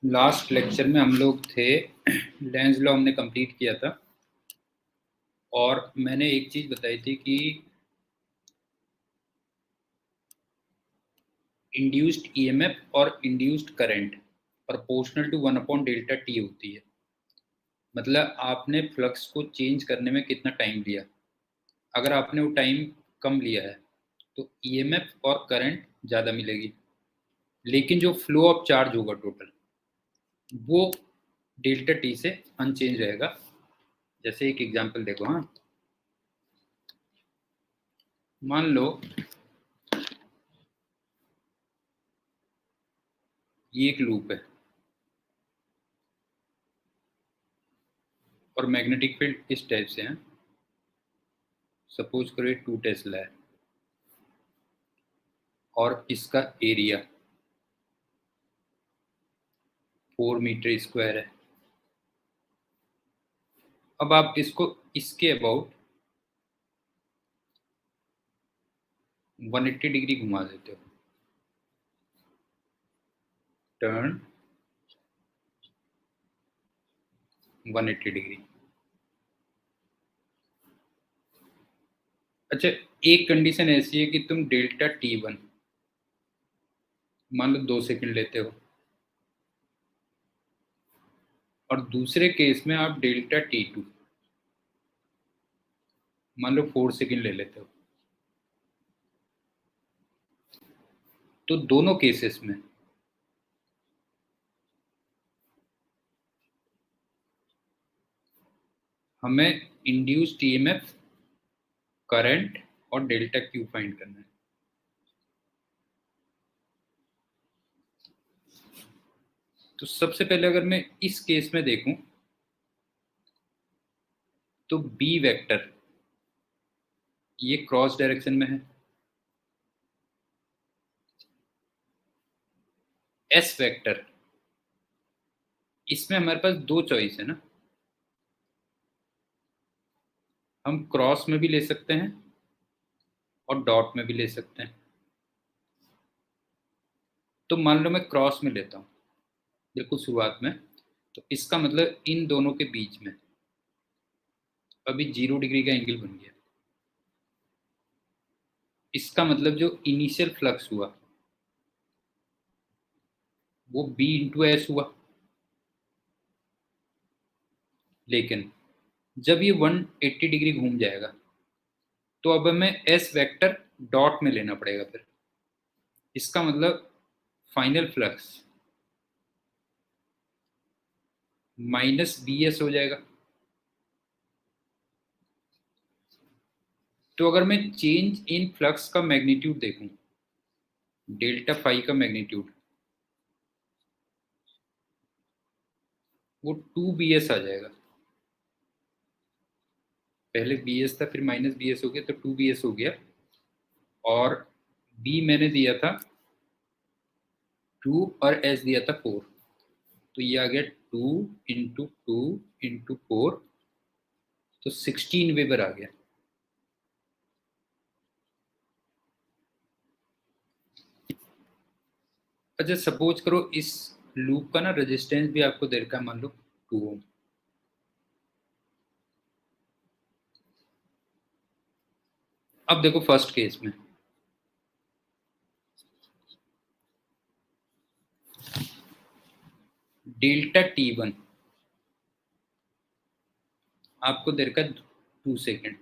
Last lecture में हम लोग थे, लेंज लॉ हमने कंप्लीट किया था और मैंने एक चीज बताई थी कि इंड्यूस्ड ईएमएफ और इंड्यूस्ड करंट प्रोपोर्शनल टू 1/डेल्टा टी होती है। मतलब आपने फ्लक्स को चेंज करने में कितना टाइम लिया। अगर आपने वो टाइम कम लिया है तो ईएमएफ और करंट ज़्यादा मिलेगी, लेकिन जो फ्लो ऑफ चार्ज होगा टोटल वो डेल्टा टी से अनचेंज रहेगा। जैसे एक एग्जांपल देखो। हाँ, मान लो ये एक लूप है और मैग्नेटिक फील्ड इस टाइप से है। सपोज करो ये 2 टेस्ला है और इसका एरिया 4 मीटर स्क्वायर है। अब आप इसको इसके अबाउट 180 डिग्री घुमा देते हो। Turn 180 degree. अच्छा, एक कंडीशन ऐसी है कि तुम डेल्टा टी 1 मान लो 2 सेकंड लेते हो और दूसरे केस में आप डेल्टा टी 2 मान लो 4 सेकंड ले लेते हो। तो दोनों केसेस में हमें इंड्यूस्ड ईएमएफ, करंट और डेल्टा क्यू फाइंड करना है। तो सबसे पहले अगर मैं इस केस में देखूं तो बी वेक्टर ये क्रॉस डायरेक्शन में है, एस वेक्टर इसमें हमारे पास दो चॉइस है ना। हम क्रॉस में भी ले सकते हैं और डॉट में भी ले सकते हैं। तो मान लो मैं क्रॉस में लेता हूँ बिल्कुल शुरुआत में, तो इसका मतलब इन दोनों के बीच में अभी 0 डिग्री का एंगल बन गया। इसका मतलब जो इनिशियल फ्लक्स हुआ वो बी इंटू एस हुआ। लेकिन जब ये 180 डिग्री घूम जाएगा तो अब हमें एस वेक्टर डॉट में लेना पड़ेगा। फिर इसका मतलब final flux minus B S हो जाएगा। तो अगर मैं चेंज इन फ्लक्स का मैग्नीट्यूड देखूं, डेल्टा फाई का मैग्नीट्यूड, वो 2 bs आ जाएगा। पहले बी एस था, फिर माइनस बी एस हो गया, तो 2 bs हो गया। और बी मैंने दिया था 2 और एस दिया था 4, तो ये आ गया 2 × 2 × 4, तो 16 वेबर आ गया। अच्छा, सपोज करो इस लूप का ना रेजिस्टेंस भी आपको दे रखा है, मान लो 2 ओम। अब देखो फर्स्ट केस में डेल्टा टी 1 आपको दे रखा है 2 सेकेंड।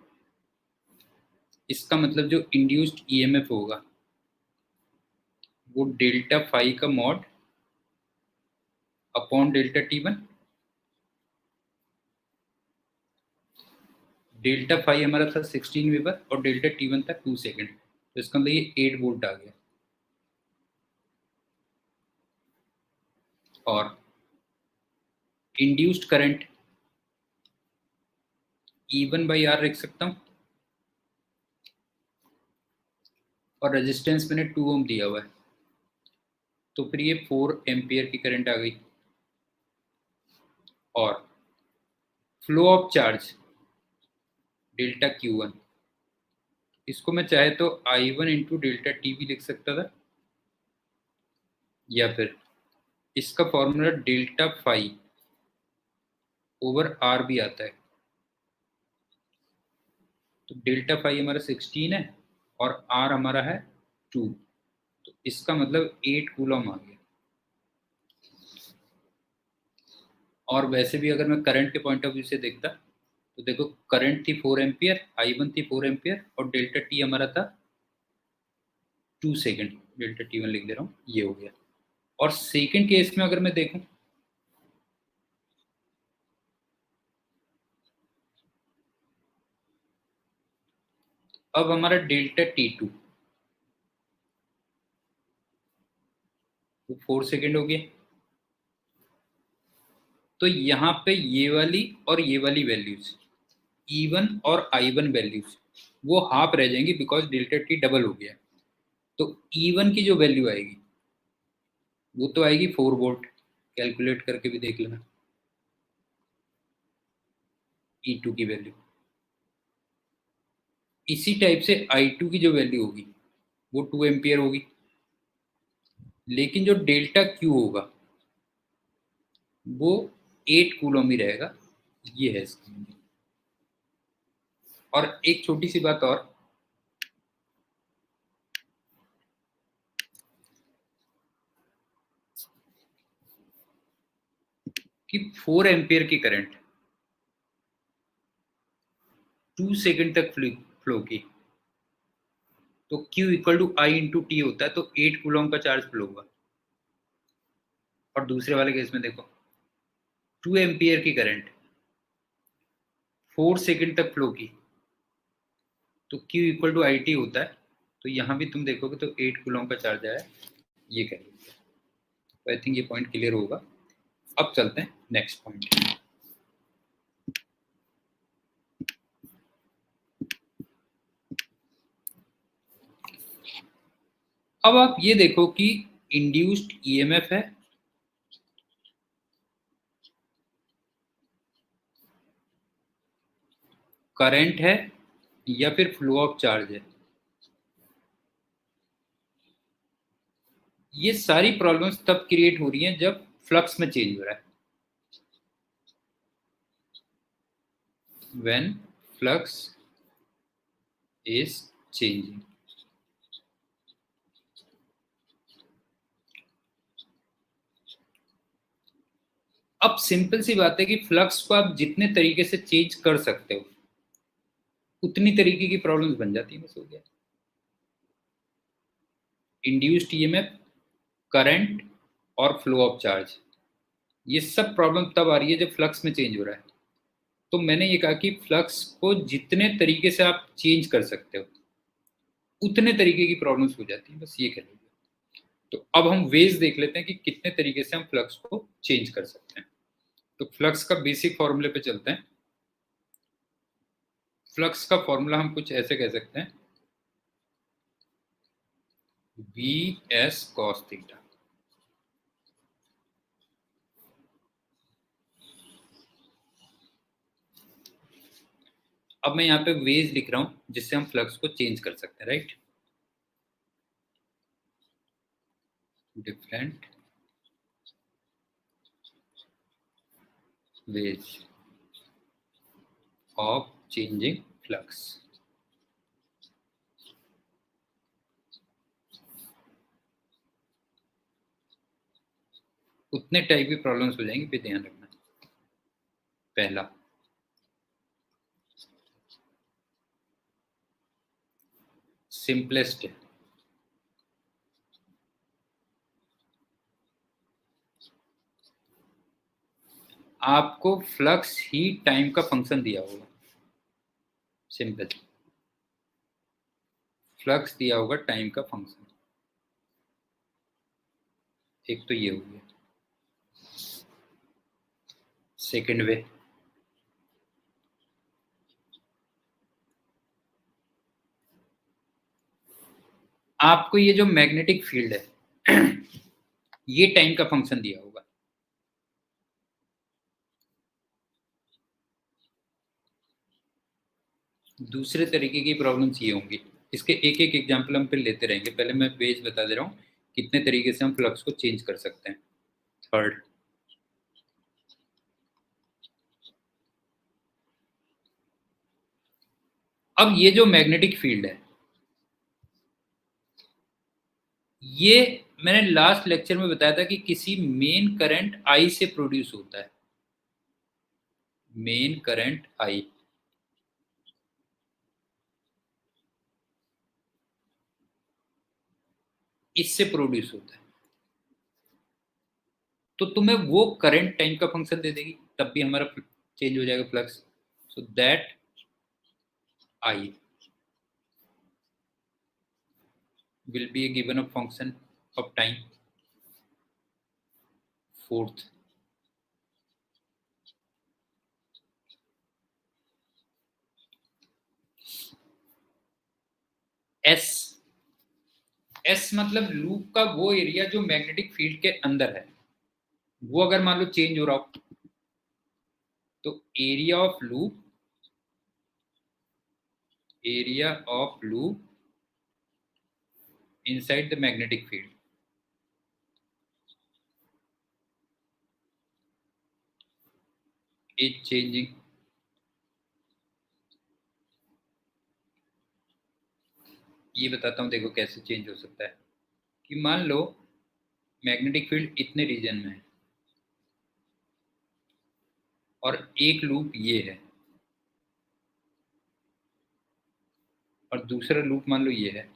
इसका मतलब जो इंड्यूस्ड ईएमएफ होगा वो डेल्टा फाई का mod upon delta T 1। Delta phi हमारा था 16 वेबर और डेल्टा टी 1 था 2 सेकेंड, तो इसका मतलब ये 8 वोल्ट आ गया। और इंड्यूस्ड करंट E1/R लिख सकता हूँ, और रेजिस्टेंस मैंने 2 ओम दिया हुआ है, तो फिर ये 4 एम्पियर की करंट आ गई। और flow of charge delta Q1, इसको मैं चाहे तो I1 × डेल्टा टी भी लिख सकता था, या फिर इसका formula delta phi over R भी आता है। तो डेल्टा फाई हमारा 16 है और आर हमारा है 2, तो इसका मतलब 8 कूलम आ गया। और वैसे भी अगर मैं करंट के पॉइंट ऑफ व्यू से देखता तो देखो, करंट थी 4 एम्पियर, I1 थी 4 एम्पियर और डेल्टा टी हमारा था 2 सेकेंड। डेल्टा टी 1 लिख दे रहा हूँ, ये हो गया। और सेकेंड केस में अगर मैं देखूं, अब हमारा डेल्टा टी 2 तो 4 सेकेंड हो गया। तो यहाँ पे ये वाली और ये वाली वैल्यूज E1 और I1 वैल्यूज वो हाफ रह जाएंगी, बिकॉज डेल्टा टी डबल हो गया। तो E1 की जो वैल्यू आएगी वो तो आएगी 4 वोल्ट, कैलकुलेट करके भी देख लेना E2 की वैल्यू। इसी टाइप से I2 की जो वैल्यू होगी वो 2 एम्पियर होगी। लेकिन जो डेल्टा क्यू होगा वो 8 कूलम ही रहेगा। ये है इसका। और एक छोटी सी बात और, कि 4 एम्पियर की करंट 2 सेकंड तक फ्लो की, तो Q equal to I into T होता है, तो 8 कूलम का चार्ज फ्लो होगा। और दूसरे वाले केस में देखो, 2 एम्पियर की करंट 4 सेकंड तक फ्लो की, तो Q equal to I T होता है। तो यहाँ भी तुम देखोगे तो 8 कूलम का चार्ज आया है, ये कह लो। तो आई थिंक ये पॉइंट क्लियर होगा। अब चलते हैं नेक्स्ट पॉइंट। अब आप ये देखो कि इंड्यूस्ड ईएमएफ है, करंट है, या फिर फ्लो ऑफ चार्ज है। ये सारी प्रॉब्लम्स तब क्रिएट हो रही हैं जब फ्लक्स में चेंज हो रहा है। When flux is changing. अब सिंपल सी बात है कि फ्लक्स को आप जितने तरीके से चेंज कर सकते हो उतनी तरीके की प्रॉब्लम्स बन जाती है, बस हो गया। इंड्यूस्ड ईएमएफ, करंट और फ्लो ऑफ चार्ज, ये सब प्रॉब्लम तब आ रही है जब फ्लक्स में चेंज हो रहा है। तो मैंने ये कहा कि फ्लक्स को जितने तरीके से आप चेंज कर सकते हो उतने तरीके की प्रॉब्लम्स हो जाती है, बस ये कह लीजिए। तो अब हम वेज देख लेते हैं कि कितने तरीके से हम फ्लक्स को चेंज कर सकते हैं। तो फ्लक्स का बेसिक फॉर्मूले पे चलते हैं। फ्लक्स का फॉर्मूला हम कुछ ऐसे कह सकते हैं, वी एस कॉस थीटा। अब मैं यहाँ पे वेज लिख रहा हूं जिससे हम फ्लक्स को चेंज कर सकते हैं, right. Different ways of changing flux. उतने टाइप की प्रॉब्लम्स हो जाएंगी, पे ध्यान रखना। पहला, सिंपलेस्ट है, आपको फ्लक्स ही टाइम का फंक्शन दिया होगा। सिंपल, फ्लक्स दिया होगा टाइम का फंक्शन। एक तो ये हो गया। सेकेंड वे, आपको ये जो मैग्नेटिक फील्ड है ये टाइम का फंक्शन दिया होगा। दूसरे तरीके की प्रॉब्लम्स ये होंगी। इसके एक एक एग्जाम्पल हम फिर लेते रहेंगे। पहले मैं बेस बता दे रहा हूँ कितने तरीके से हम फ्लक्स को चेंज कर सकते हैं। थर्ड। अब ये जो मैग्नेटिक फील्ड है, ये मैंने लास्ट लेक्चर में बताया था कि किसी मेन करंट आई से प्रोड्यूस होता है। मेन करंट आई, इससे प्रोड्यूस होता है। तो तुम्हें वो करंट टाइम का फंक्शन दे देगी, तब भी हमारा चेंज हो जाएगा flux. So that I will be a given a function of time। Fourth, S. S मतलब लूप का वो एरिया जो मैग्नेटिक फील्ड के अंदर है, वो अगर मान लो चेंज हो रहा हो, तो area of loop, area of loop inside the magnetic field is changing. ये बताता हूँ, देखो कैसे चेंज हो सकता है। कि मान लो मैग्नेटिक फील्ड इतने रीजन में है और एक लूप ये है और दूसरा लूप मान लो ये है।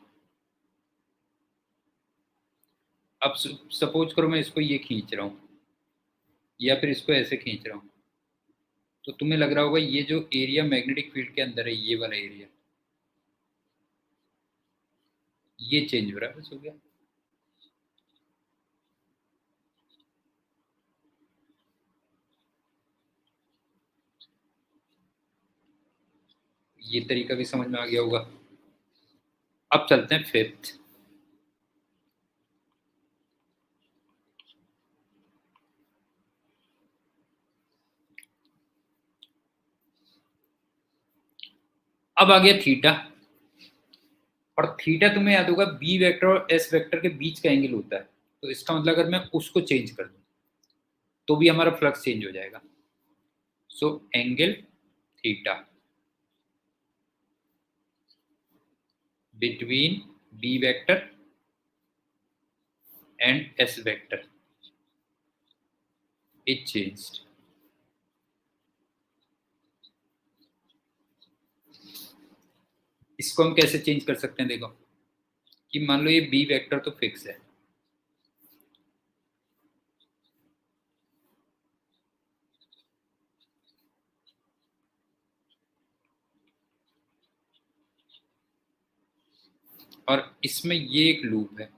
अब सपोज करो मैं इसको ये खींच रहा हूँ या फिर इसको ऐसे खींच रहा हूँ, तो तुम्हें लग रहा होगा ये जो एरिया मैग्नेटिक फील्ड के अंदर है, ये वाला एरिया, ये चेंज हो रहा है, बस हो गया। ये तरीका भी समझ में आ गया होगा। अब चलते हैं फिफ्थ। अब आ गया थीटा। और थीटा तुम्हें याद होगा बी वेक्टर और एस वेक्टर के बीच का एंगल होता है। तो इसका मतलब अगर मैं उसको चेंज कर दूं तो भी हमारा फ्लक्स चेंज हो जाएगा। So angle theta between B vector and S vector is changed. इसको हम कैसे चेंज कर सकते हैं, देखो कि मान लो ये बी वेक्टर तो फिक्स है, और इसमें ये एक लूप है,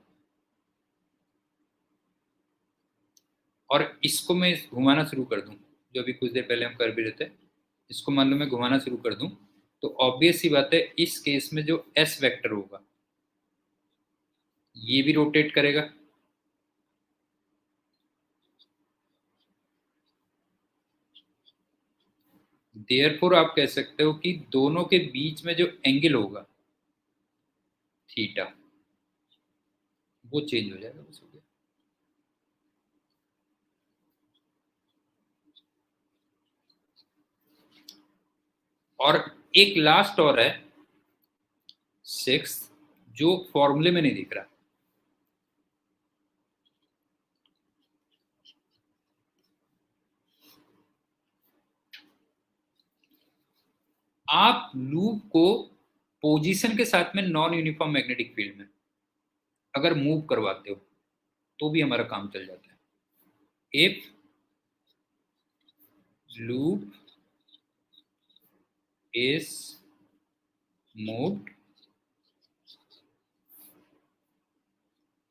और इसको मैं घुमाना शुरू कर दूं, जो अभी कुछ देर पहले हम कर भी रहे थे, इसको मान लो मैं घुमाना शुरू कर दूं, तो ऑब्वियस सी बात है इस केस में जो एस वेक्टर होगा ये भी रोटेट करेगा। देयरफॉर आप कह सकते हो कि दोनों के बीच में जो एंगल होगा थीटा, वो चेंज हो जाएगा, बस हो गया। और एक लास्ट और है, सिक्स, जो फॉर्मूले में नहीं दिख रहा। आप लूप को पोजीशन के साथ में नॉन यूनिफॉर्म मैग्नेटिक फील्ड में अगर मूव करवाते हो तो भी हमारा काम चल जाता है। If loop is moved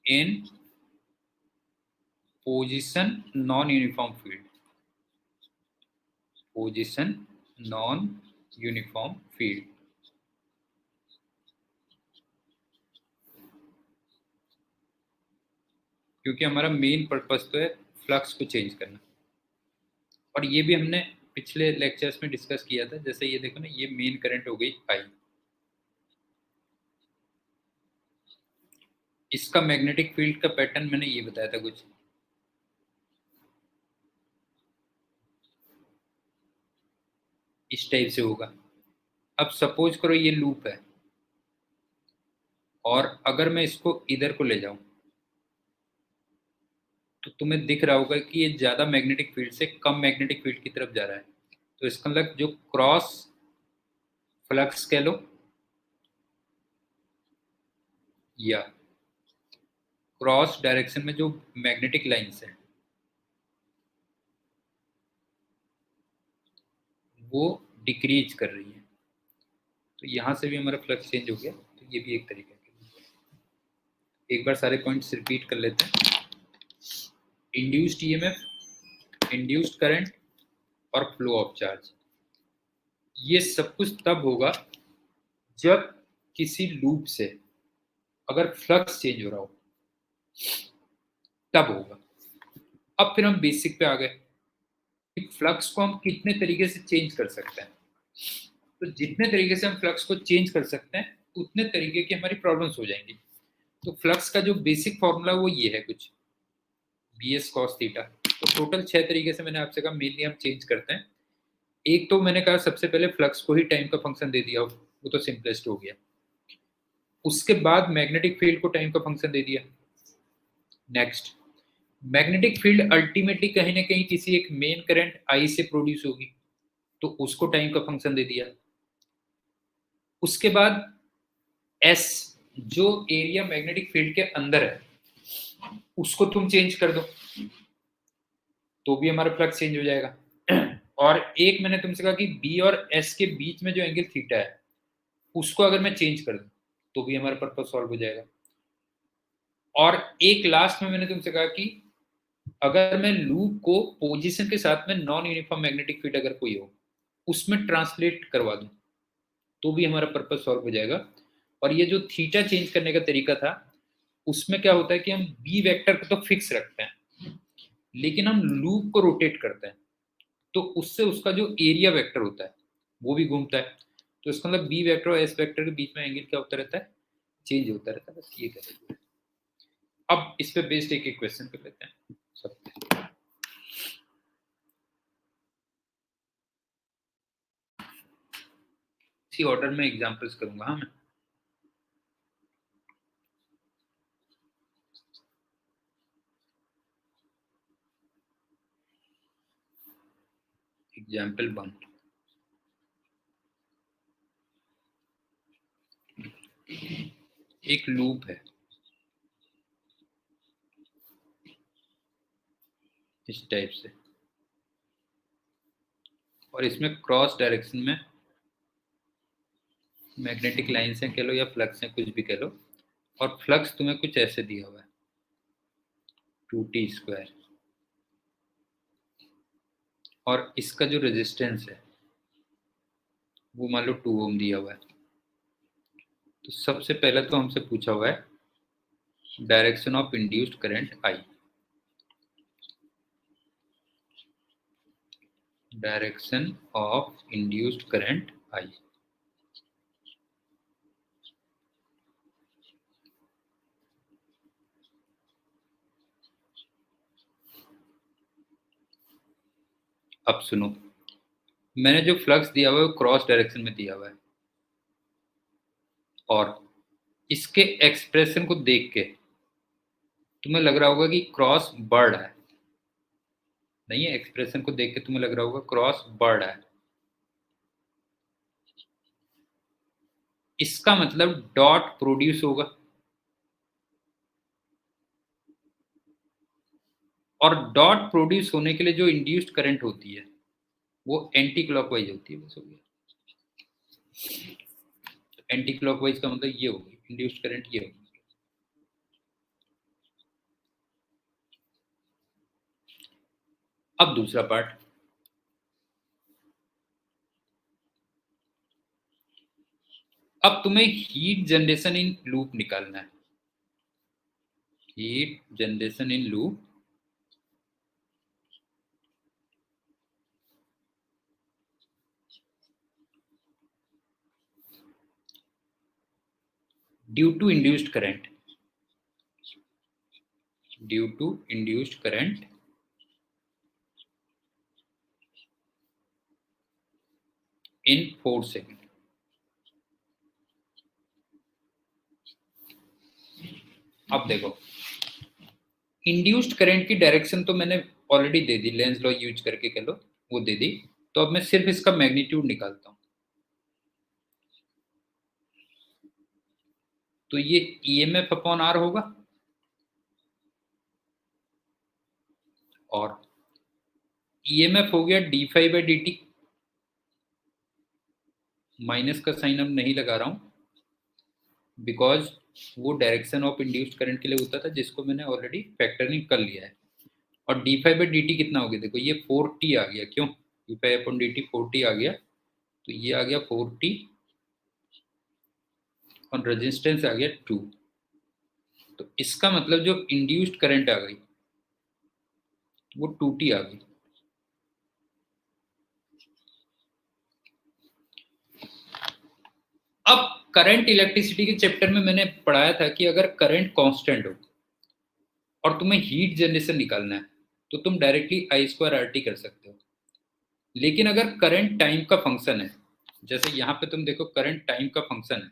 in position non uniform field, position non uniform field, क्योंकि हमारा मेन पर्पस तो है फ्लक्स को चेंज करना। और ये भी हमने पिछले लेक्चर्स में डिस्कस किया था। जैसे ये देखो ना, ये मेन करंट हो गई आई, इसका मैग्नेटिक फील्ड का पैटर्न मैंने ये बताया था कुछ, इस टाइप से होगा। अब सपोज करो ये लूप है और अगर मैं इसको इधर को ले जाऊं तो तुम्हें दिख रहा होगा कि ये ज़्यादा मैग्नेटिक फील्ड से कम मैग्नेटिक फील्ड की तरफ जा रहा है। तो इसका मतलब जो क्रॉस फ्लक्स कह लो या क्रॉस डायरेक्शन में जो मैग्नेटिक लाइंस है वो डिक्रीज कर रही है। तो यहाँ से भी हमारा फ्लक्स चेंज हो गया। तो ये भी एक तरीका है। एक बार सारे पॉइंट्स रिपीट कर लेते हैं। इंड्यूस्ड ईएमएफ, इंड्यूस्ड करंट और फ्लो ऑफ चार्ज, ये सब कुछ तब होगा जब किसी लूप से अगर फ्लक्स चेंज हो रहा हो, तब होगा। अब फिर हम बेसिक पे आ गए कि फ्लक्स को हम कितने तरीके से चेंज कर सकते हैं। तो जितने तरीके से हम फ्लक्स को चेंज कर सकते हैं उतने तरीके की हमारी प्रॉब्लम्स हो जाएंगी। तो फ्लक्स का जो बेसिक फॉर्मूला वो ये है कुछ बी एस कॉस थीटा। तो टोटल 6 तरीके से मैंने आपसे कहा मेनली हम चेंज करते हैं। एक तो मैंने कहा सबसे पहले फ्लक्स को ही टाइम का फंक्शन दे दिया, वो तो सिंपलेस्ट हो गया। उसके बाद मैग्नेटिक फील्ड को टाइम का फंक्शन दे दिया। नेक्स्ट, मैग्नेटिक फील्ड अल्टीमेटली कहीं ना कहीं किसी एक मेन करंट आई से प्रोड्यूस होगी, तो उसको टाइम का फंक्शन दे दिया। उसके बाद एस, जो एरिया मैग्नेटिक फील्ड के अंदर है उसको तुम चेंज कर दो तो भी हमारा फ्लक्स चेंज हो जाएगा। और एक मैंने तुमसे कहा कि बी और एस के बीच में जो एंगल थीटा है उसको अगर मैं चेंज कर दूं तो भी हमारा पर्पस सॉल्व हो जाएगा। और एक लास्ट में मैंने तुमसे कहा कि अगर मैं लूप को पोजीशन के साथ में नॉन यूनिफॉर्म मैग्नेटिक फील्ड अगर कोई हो उसमें ट्रांसलेट करवा दूं तो भी हमारा पर्पस सॉल्व हो जाएगा। और ये जो थीटा चेंज करने का तरीका था उसमें क्या होता है कि हम बी वेक्टर को तो फिक्स रखते हैं लेकिन हम लूप को रोटेट करते हैं तो उससे उसका जो एरिया वेक्टर होता है वो भी घूमता है। तो इसका मतलब बी वेक्टर और एस वेक्टर के बीच में एंगल क्या होता रहता है, चेंज होता रहता है। बस ये कर सकते हैं। अब इस पे बेस्ड एक एक क्वेश्चन कर लेते हैं सब पे। इसी ऑर्डर में एग्जांपल्स करूंगा। हाँ मैं एग्जांपल 1, एक लूप है इस टाइप से और इसमें क्रॉस डायरेक्शन में मैग्नेटिक लाइंस हैं कह लो या फ्लक्स हैं, कुछ भी कह लो। और फ्लक्स तुम्हें कुछ ऐसे दिया हुआ है 2t²। और इसका जो रेजिस्टेंस है वो मान लो 2 ओम दिया हुआ है। तो सबसे पहले तो हमसे पूछा हुआ है direction of induced current I, direction of induced current I. अब सुनो, मैंने जो फ्लक्स दिया हुआ है वो क्रॉस डायरेक्शन में दिया हुआ है और इसके एक्सप्रेशन को देख के तुम्हें लग रहा होगा कि क्रॉस बढ़ रहा है। नहीं है, एक्सप्रेशन को देख के तुम्हें लग रहा होगा क्रॉस बढ़ रहा है। इसका मतलब डॉट प्रोड्यूस होगा और डॉट प्रोड्यूस होने के लिए जो इंड्यूस्ड करंट होती है वो एंटी क्लॉकवाइज होती है। बस हो गया। एंटी क्लॉकवाइज का मतलब ये होगी इंड्यूस्ड करंट ये होगी। अब दूसरा पार्ट, अब तुम्हें हीट जनरेशन इन लूप निकालना है। Heat generation in loop due to induced current, due to induced current in 4 second. अब देखो, इंड्यूस्ड करंट की डायरेक्शन तो मैंने ऑलरेडी दे दी, लेंज लॉ यूज करके कह लो, वो दे दी। तो अब मैं सिर्फ इसका मैग्नीट्यूड निकालता हूं। तो ये ईएमएफ अपॉन आर होगा, और ईएमएफ हो गया D phi by D T. Minus का साइन अब नहीं लगा रहा हूं बिकॉज वो डायरेक्शन ऑफ इंड्यूस्ड करंट के लिए होता था, जिसको मैंने ऑलरेडी फैक्टरिंग कर लिया है। और D phi by D T कितना हो गया, देखो ये 4t आ गया, क्यों, D phi upon D T 4t आ गया, तो ये आ गया 4t, और रेजिस्टेंस आ गया 2। तो इसका मतलब जो इंड्यूस्ड करंट आ गई वो 2t आ गई। अब करंट इलेक्ट्रिसिटी के चैप्टर में मैंने पढ़ाया था कि अगर करंट कांस्टेंट हो और तुम्हें हीट जनरेशन निकालना है तो तुम directly I square R T कर सकते हो। लेकिन अगर करंट टाइम का फंक्शन है, जैसे यहां पे तुम देखो करंट टाइम का फंक्शन है,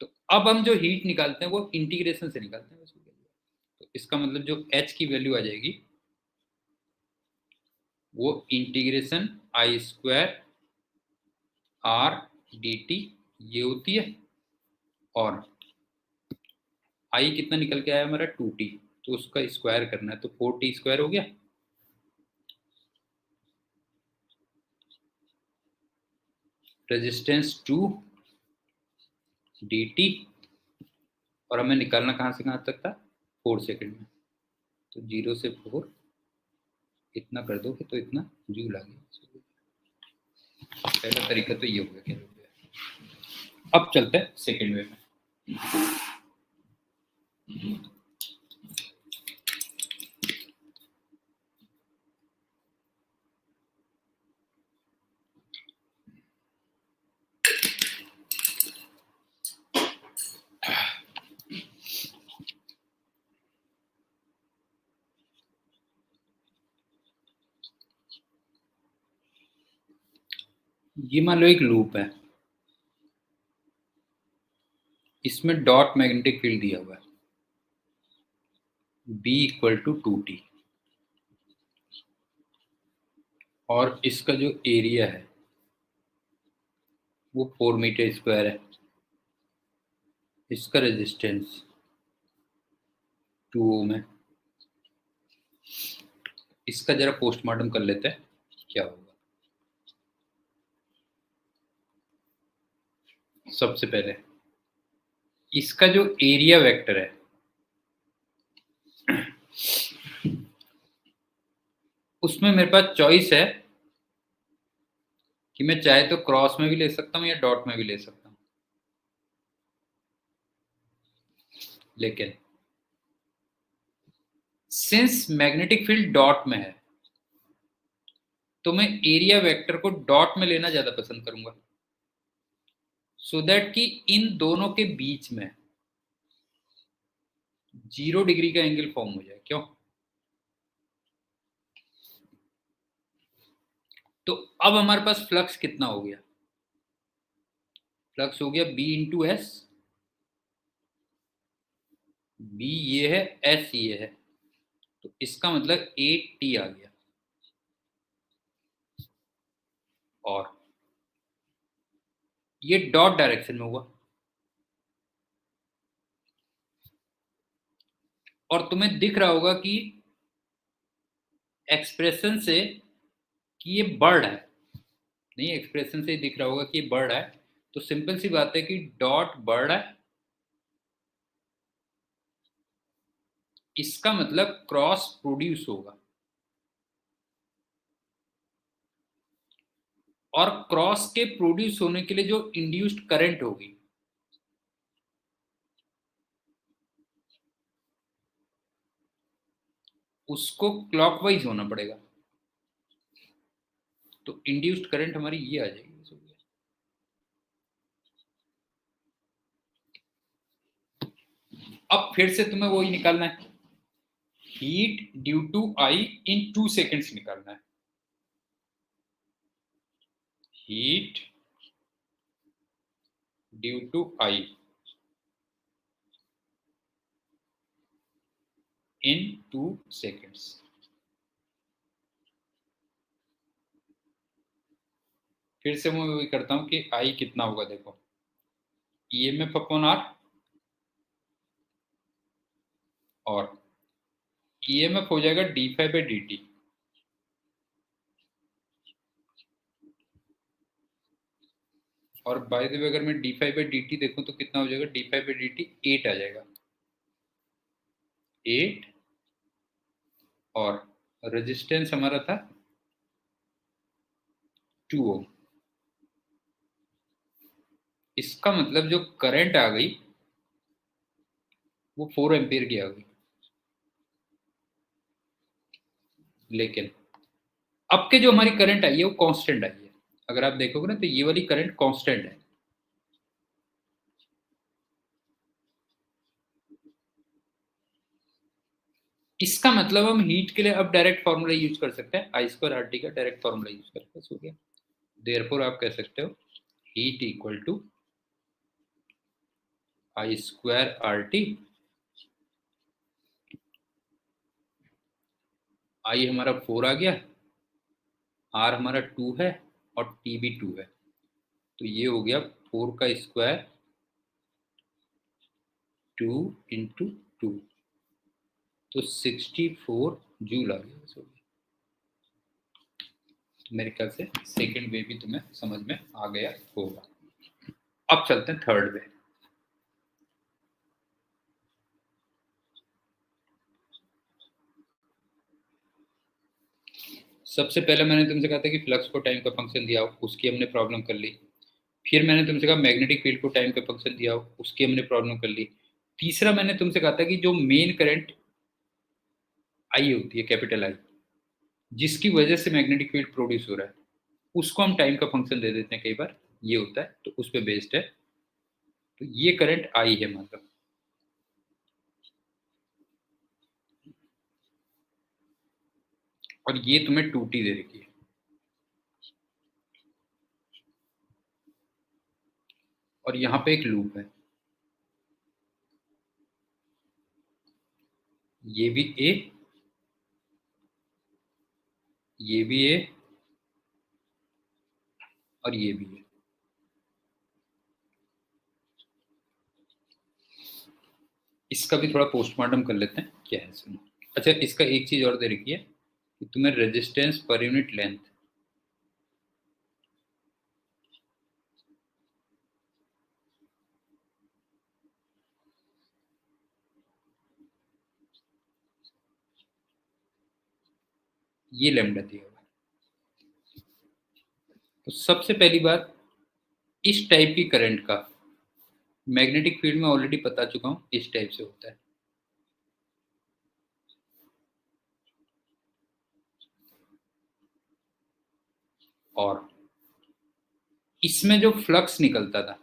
तो अब हम जो हीट निकालते हैं वो इंटीग्रेशन से निकालते हैं। तो इसका मतलब जो h की वैल्यू आ जाएगी वो इंटीग्रेशन आई स्क्वायर आर डी टी ये होती है, और आई कितना निकल के आया हमारा 2t, तो उसका स्क्वायर करना है, तो 4t स्क्वायर हो गया। रेजिस्टेंस 2 dt, और हमें निकालना कहां से कहां तक था, 4 सेकंड में। तो 0 से 4 इतना कर दोगे तो इतना जूल आ गया। पहला तरीका तो ये हो गया। अब चलते हैं सेकंड वे में। ये मान लो एक लूप है, इसमें डॉट मैग्नेटिक फील्ड दिया हुआ है B इक्वल टू 2t, और इसका जो एरिया है वो 4 मीटर स्क्वायर है। इसका रेजिस्टेंस 2 ओम है। इसका जरा पोस्टमार्टम कर लेते हैं क्या होगा। सबसे पहले इसका जो एरिया वेक्टर है उसमें मेरे पास चॉइस है कि मैं चाहे तो क्रॉस में भी ले सकता हूं या डॉट में भी ले सकता हूं, लेकिन सिंस मैग्नेटिक फील्ड डॉट में है तो मैं एरिया वेक्टर को डॉट में लेना ज्यादा पसंद करूंगा, सो दैट कि इन दोनों के बीच में 0 डिग्री का एंगल फॉर्म हो जाए। क्यों, तो अब हमारे पास फ्लक्स कितना हो गया, फ्लक्स हो गया B इंटू एस। B ये है, S ये है, तो इसका मतलब 8t आ गया। और ये डॉट डायरेक्शन में हुआ, और तुम्हें दिख रहा होगा कि एक्सप्रेशन से कि ये बढ़ है, नहीं एक्सप्रेशन से दिख रहा होगा कि ये बढ़ है, तो सिंपल सी बात है कि डॉट बढ़ रहा है, इसका मतलब क्रॉस प्रोड्यूस होगा, और क्रॉस के प्रोड्यूस होने के लिए जो इंड्यूस्ड करंट होगी उसको क्लॉकवाइज होना पड़ेगा, तो इंड्यूस्ड करंट हमारी ये आ जाएगी। अब फिर से तुम्हें वही निकालना है, heat due to I in 2 seconds निकालना है। heat due to I in 2 seconds। फिर से मैं वही करता हूँ कि I कितना होगा, देखो EMF अपॉन R, और EMF हो जाएगा d∅dt, और बाय द वे अगर मैं d∅dt देखूं तो कितना हो जाएगा, d∅dt 8 आ जाएगा, 8, और रेजिस्टेंस हमारा था 2 ओम। इसका मतलब जो करंट आ गई वो 4 एम्पियर की आ गई। लेकिन अब के जो हमारी करंट आई है वो कांस्टेंट आई है। अगर आप देखोगे ना तो ये वाली करंट कांस्टेंट है। इसका मतलब हम हीट के लिए अब डायरेक्ट फॉर्मूला यूज कर सकते हैं, I²RT का डायरेक्ट फॉर्मूला यूज करके, बस हो गया। देयरफॉर आप कह सकते हो heat equal to I²RT। I हमारा 4 आ गया, R हमारा 2 है, और T भी 2 है, तो ये हो गया 4 का स्क्वायर 2 इंटू 2, तो 64 जूल आ गया। तो मेरे ख्याल से सेकेंड वे भी तुम्हें समझ में आ गया होगा। अब चलते हैं थर्ड वे। सबसे पहले मैंने तुमसे कहा था कि फ्लक्स को टाइम का फंक्शन दिया हो, उसकी हमने प्रॉब्लम कर ली। फिर मैंने तुमसे कहा मैग्नेटिक फील्ड को टाइम का फंक्शन दिया हो, उसकी हमने प्रॉब्लम कर ली। तीसरा मैंने तुमसे कहा था कि जो मेन करंट आई होती है, कैपिटल आई, जिसकी वजह से मैग्नेटिक फील्ड प्रोड्यूस हो रहा है, उसको हम टाइम का फंक्शन दे देते हैं कई बार, ये होता है, तो उस पर बेस्ड है। तो ये करंट आई है मतलब, और ये तुम्हें 2T दे रखी है, और यहाँ पे एक लूप है, ये भी ए, ये भी ए, और ये भी ए। इसका भी थोड़ा पोस्टमार्टम कर लेते हैं क्या है, सुनो। अच्छा, इसका एक चीज और दे रखी है कि तुम्हें रेजिस्टेंस पर यूनिट लेंथ, ये लैम्डा दिया हुआ है। तो सबसे पहली बात, इस टाइप की करंट का मैग्नेटिक फील्ड में ऑलरेडी बता चुका हूं, इस टाइप से होता है। और इसमें जो फ्लक्स निकलता था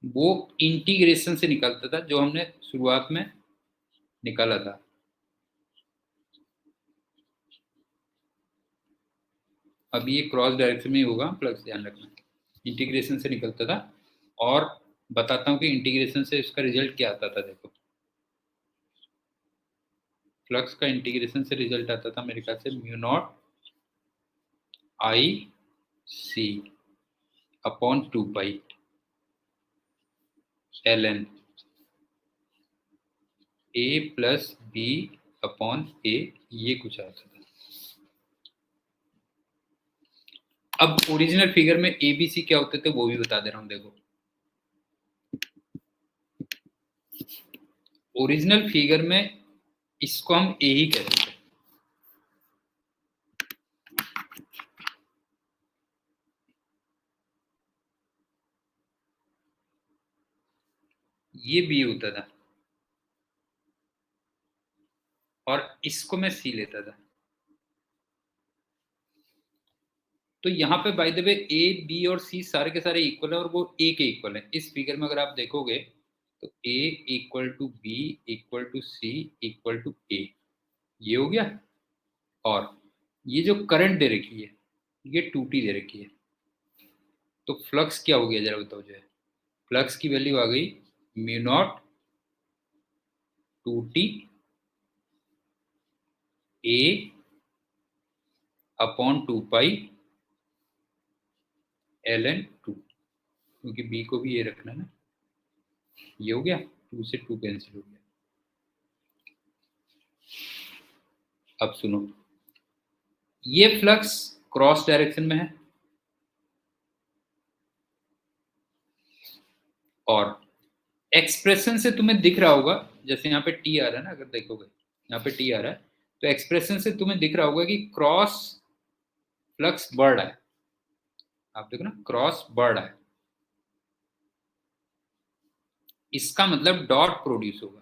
वो इंटीग्रेशन से निकलता था, जो हमने शुरुआत में निकाला था। अब ये क्रॉस डायरेक्शन में ही होगा, फ्लक्स ध्यान रखना। इंटीग्रेशन से निकलता था, और बताता हूँ कि इंटीग्रेशन से इसका रिजल्ट क्या आता था। देखो, फ्लक्स का इंटीग्रेशन से रिजल्ट आता था मेरे ख्याल से μ0I/c upon 2 pi ln a plus b upon a, ये कुछ आता था। अब ओरिजिनल फिगर में ए बी सी क्या होते थे वो भी बता दे रहा हूँ। देखो, ओरिजिनल फिगर में इसको हम ए ही कहते थे, ये बी होता था, और इसको मैं सी लेता था। तो यहाँ पे by the way A B और सी सारे के सारे इक्वल है, और वो ए के इक्वल है। इस फिगर में अगर आप देखोगे तो A equal to B equal to C equal to A, ये हो गया। और ये जो करंट दे रखी है ये 2t दे रखी है, तो फ्लक्स क्या हो गया जरा बताओ। जो है फ्लक्स की वैल्यू आ गई mu not 2t a upon 2 pi ln 2, क्योंकि b को भी ये रखना है ना। ये हो गया, 2 से 2 कैंसिल हो गया। अब सुनो, ये फ्लक्स क्रॉस डायरेक्शन में है और एक्सप्रेशन से तुम्हें दिख रहा होगा, जैसे यहाँ पे टी आ रहा है ना, अगर देखोगे यहाँ पे टी आ रहा है, तो एक्सप्रेशन से तुम्हें दिख रहा होगा कि क्रॉस फ्लक्स बढ़ रहा है। आप देखो ना, क्रॉस बढ़ रहा है, इसका मतलब डॉट प्रोड्यूस होगा।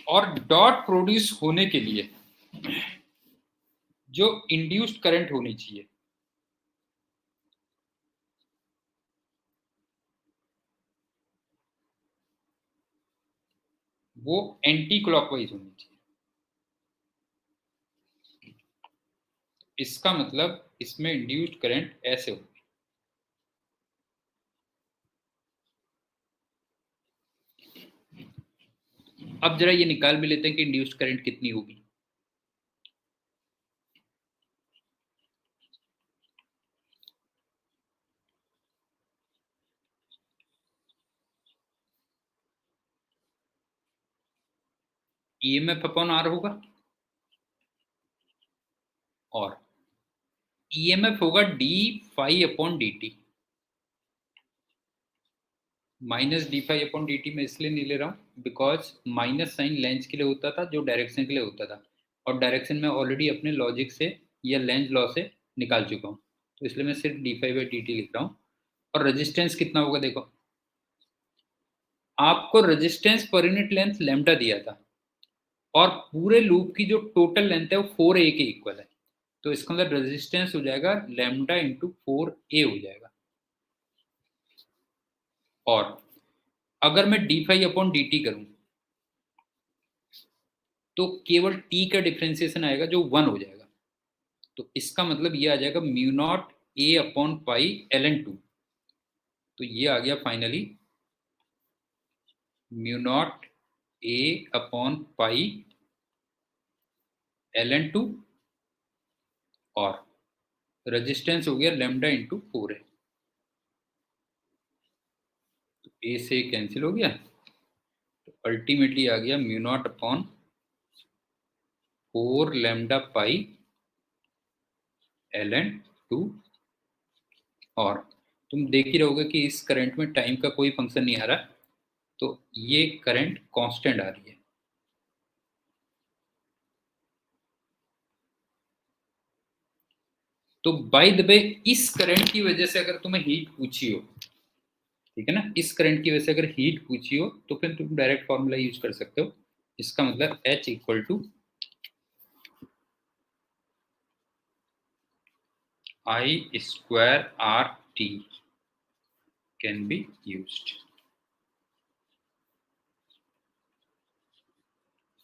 और डॉट प्रोड्यूस होने के लिए जो इंड्यूस्ड करंट होनी चाहिए वो एंटी क्लॉकवाइज होनी चाहिए। इसका मतलब इसमें इंड्यूस्ड करंट ऐसे होगी। अब जरा ये निकाल भी लेते हैं कि इंड्यूस्ड करंट कितनी होगी। ईएमएफ अपॉन आर होगा, और ईएमएफ होगा D phi upon D T. Minus D phi upon D T मैं इसलिए नहीं ले रहा हूँ बिकॉज माइनस साइन लेंस के लिए होता था, जो डायरेक्शन के लिए होता था, और डायरेक्शन में ऑलरेडी अपने लॉजिक से या लेंस लॉ से निकाल चुका हूँ, तो इसलिए मैं सिर्फ D phi by D T लिख रहा हूँ। और रेजिस्टेंस कितना होगा देखो, आपको resistance per unit length lambda दिया था, और पूरे लूप की जो टोटल लेंथ है वो 4a के इक्वल है, तो इसका मतलब रेजिस्टेंस हो जाएगा लैम्डा इंटू 4a हो जाएगा। और अगर मैं D phi upon D T करूं तो केवल t का डिफ्रेंसिएशन आएगा जो 1 हो जाएगा, तो इसका मतलब ये आ जाएगा mu naught a upon pi ln 2। तो ये आ गया finally mu naught a upon pi ln 2, और रेजिस्टेंस हो गया लैम्डा इंटू 4 है, तो a से कैंसिल हो गया, तो अल्टीमेटली आ गया म्यू नॉट अपॉन 4 लैम्डा पाई ln 2। और तुम देख ही रहोगे कि इस करंट में टाइम का कोई फंक्शन नहीं आ रहा, तो ये करंट कांस्टेंट आ रही है। तो बाय द वे इस करंट की वजह से अगर तुम्हें हीट पूछी हो, ठीक है ना, इस करंट की वजह से अगर हीट पूछी हो तो फिर तुम डायरेक्ट फॉर्मूला यूज कर सकते हो। इसका मतलब H equal to I square R T can be used.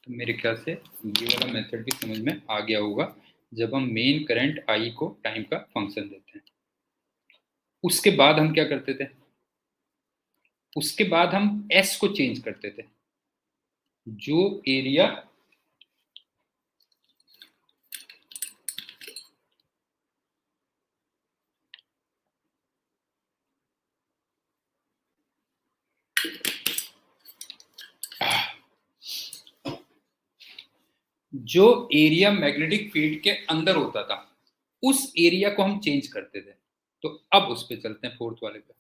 तो मेरे ख्याल से ये वाला मेथड भी समझ में आ गया होगा, जब हम मेन करंट I को टाइम का फंक्शन देते हैं। उसके बाद हम क्या करते थे, उसके बाद हम S को चेंज करते थे, जो एरिया जो एरिया मैग्नेटिक फील्ड के अंदर होता था उस एरिया को हम चेंज करते थे। तो अब उस पे चलते हैं, फोर्थ वाले पे।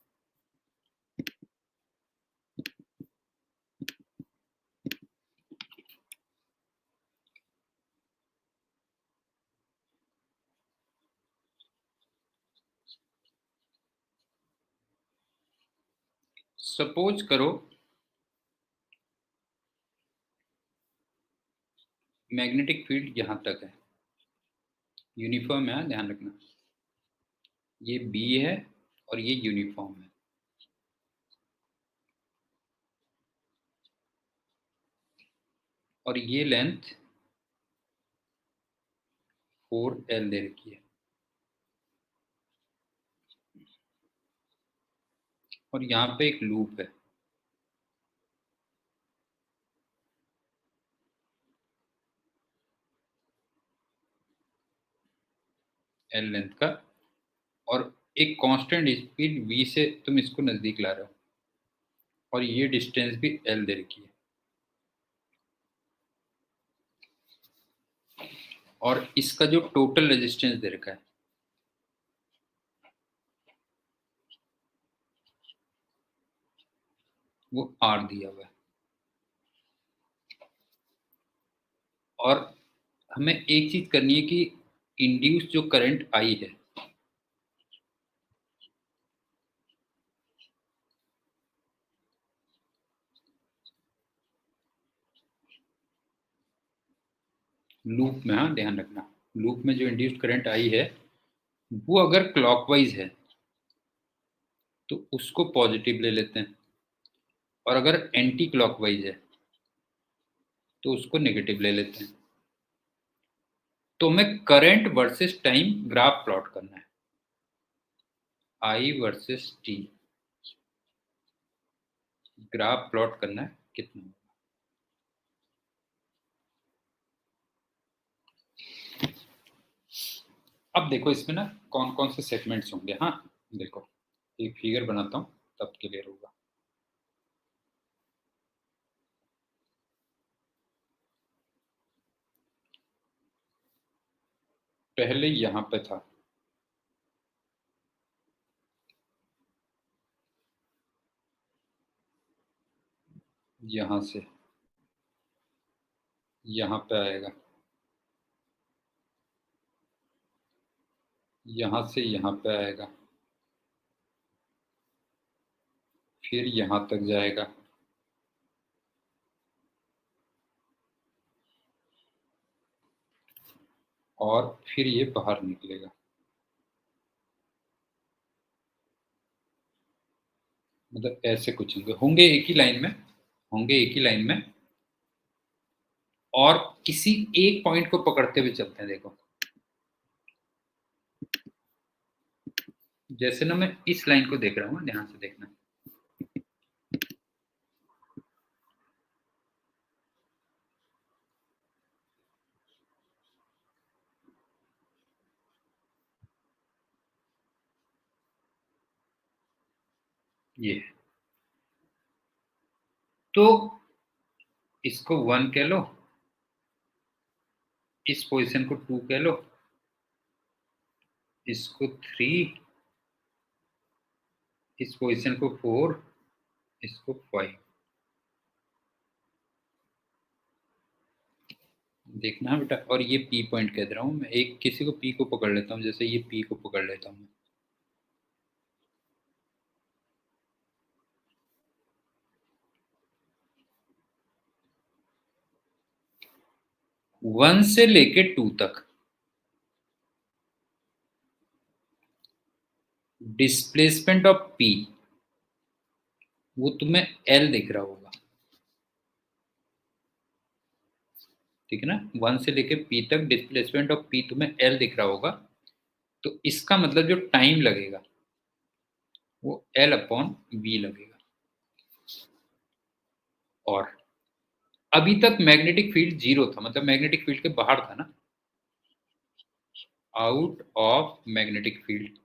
सपोज करो मैग्नेटिक फील्ड यहां तक है, यूनिफॉर्म है, ध्यान रखना, ये बी है और ये यूनिफॉर्म है। और ये लेंथ 4L दे रखी है और यहाँ पे एक लूप है। L लेंथ का और एक कांस्टेंट स्पीड v से तुम इसको नजदीक ला रहे हो और ये डिस्टेंस भी L दे रखी है और इसका जो टोटल रेजिस्टेंस दे रखा है वो R दिया हुआ है। और हमें एक चीज करनी है कि इंड्यूस जो करंट आई है लूप में, हाँ ध्यान रखना, लूप में जो इंड्यूस्ड करंट आई है वो अगर क्लॉकवाइज है तो उसको पॉजिटिव ले लेते हैं और अगर एंटी क्लॉकवाइज है तो उसको नेगेटिव ले लेते हैं। तो हमें current versus time graph plot करना है, आई वर्सेस टी ग्राफ प्लॉट करना है कितना। अब देखो इसमें ना कौन कौन से सेगमेंट्स होंगे। हाँ देखो एक फिगर बनाता हूँ तब क्लियर होगा। पहले यहां पे था, यहां से यहां पे आएगा, यहां से यहां पे आएगा, फिर यहां तक जाएगा, और फिर ये बाहर निकलेगा। मतलब ऐसे कुछ होंगे, होंगे एक ही लाइन में, होंगे एक ही लाइन में, और किसी एक पॉइंट को पकड़ते हुए चलते हैं। देखो जैसे ना मैं इस लाइन को देख रहा हूँ, ध्यान से देखना, ये तो इसको 1 कह लो, इस पोजीशन को 2 कह लो, इसको 3, इस पोजीशन को 4, इसको 5। देखना है बेटा, और ये पी पॉइंट कह रहा हूँ मैं, एक किसी को पी को पकड़ लेता हूँ, जैसे ये पी को पकड़ लेता हूँ। 1 से लेके 2 तक डिस्प्लेसमेंट ऑफ पी वो तुम्हें एल दिख रहा होगा, ठीक है ना। 1 से लेके पी तक डिस्प्लेसमेंट ऑफ पी तुम्हें एल दिख रहा होगा, तो इसका मतलब जो टाइम लगेगा वो एल अपॉन वी लगेगा। और अभी तक मैग्नेटिक फील्ड जीरो था, मतलब मैग्नेटिक फील्ड के बाहर था ना, आउट ऑफ मैग्नेटिक फील्ड।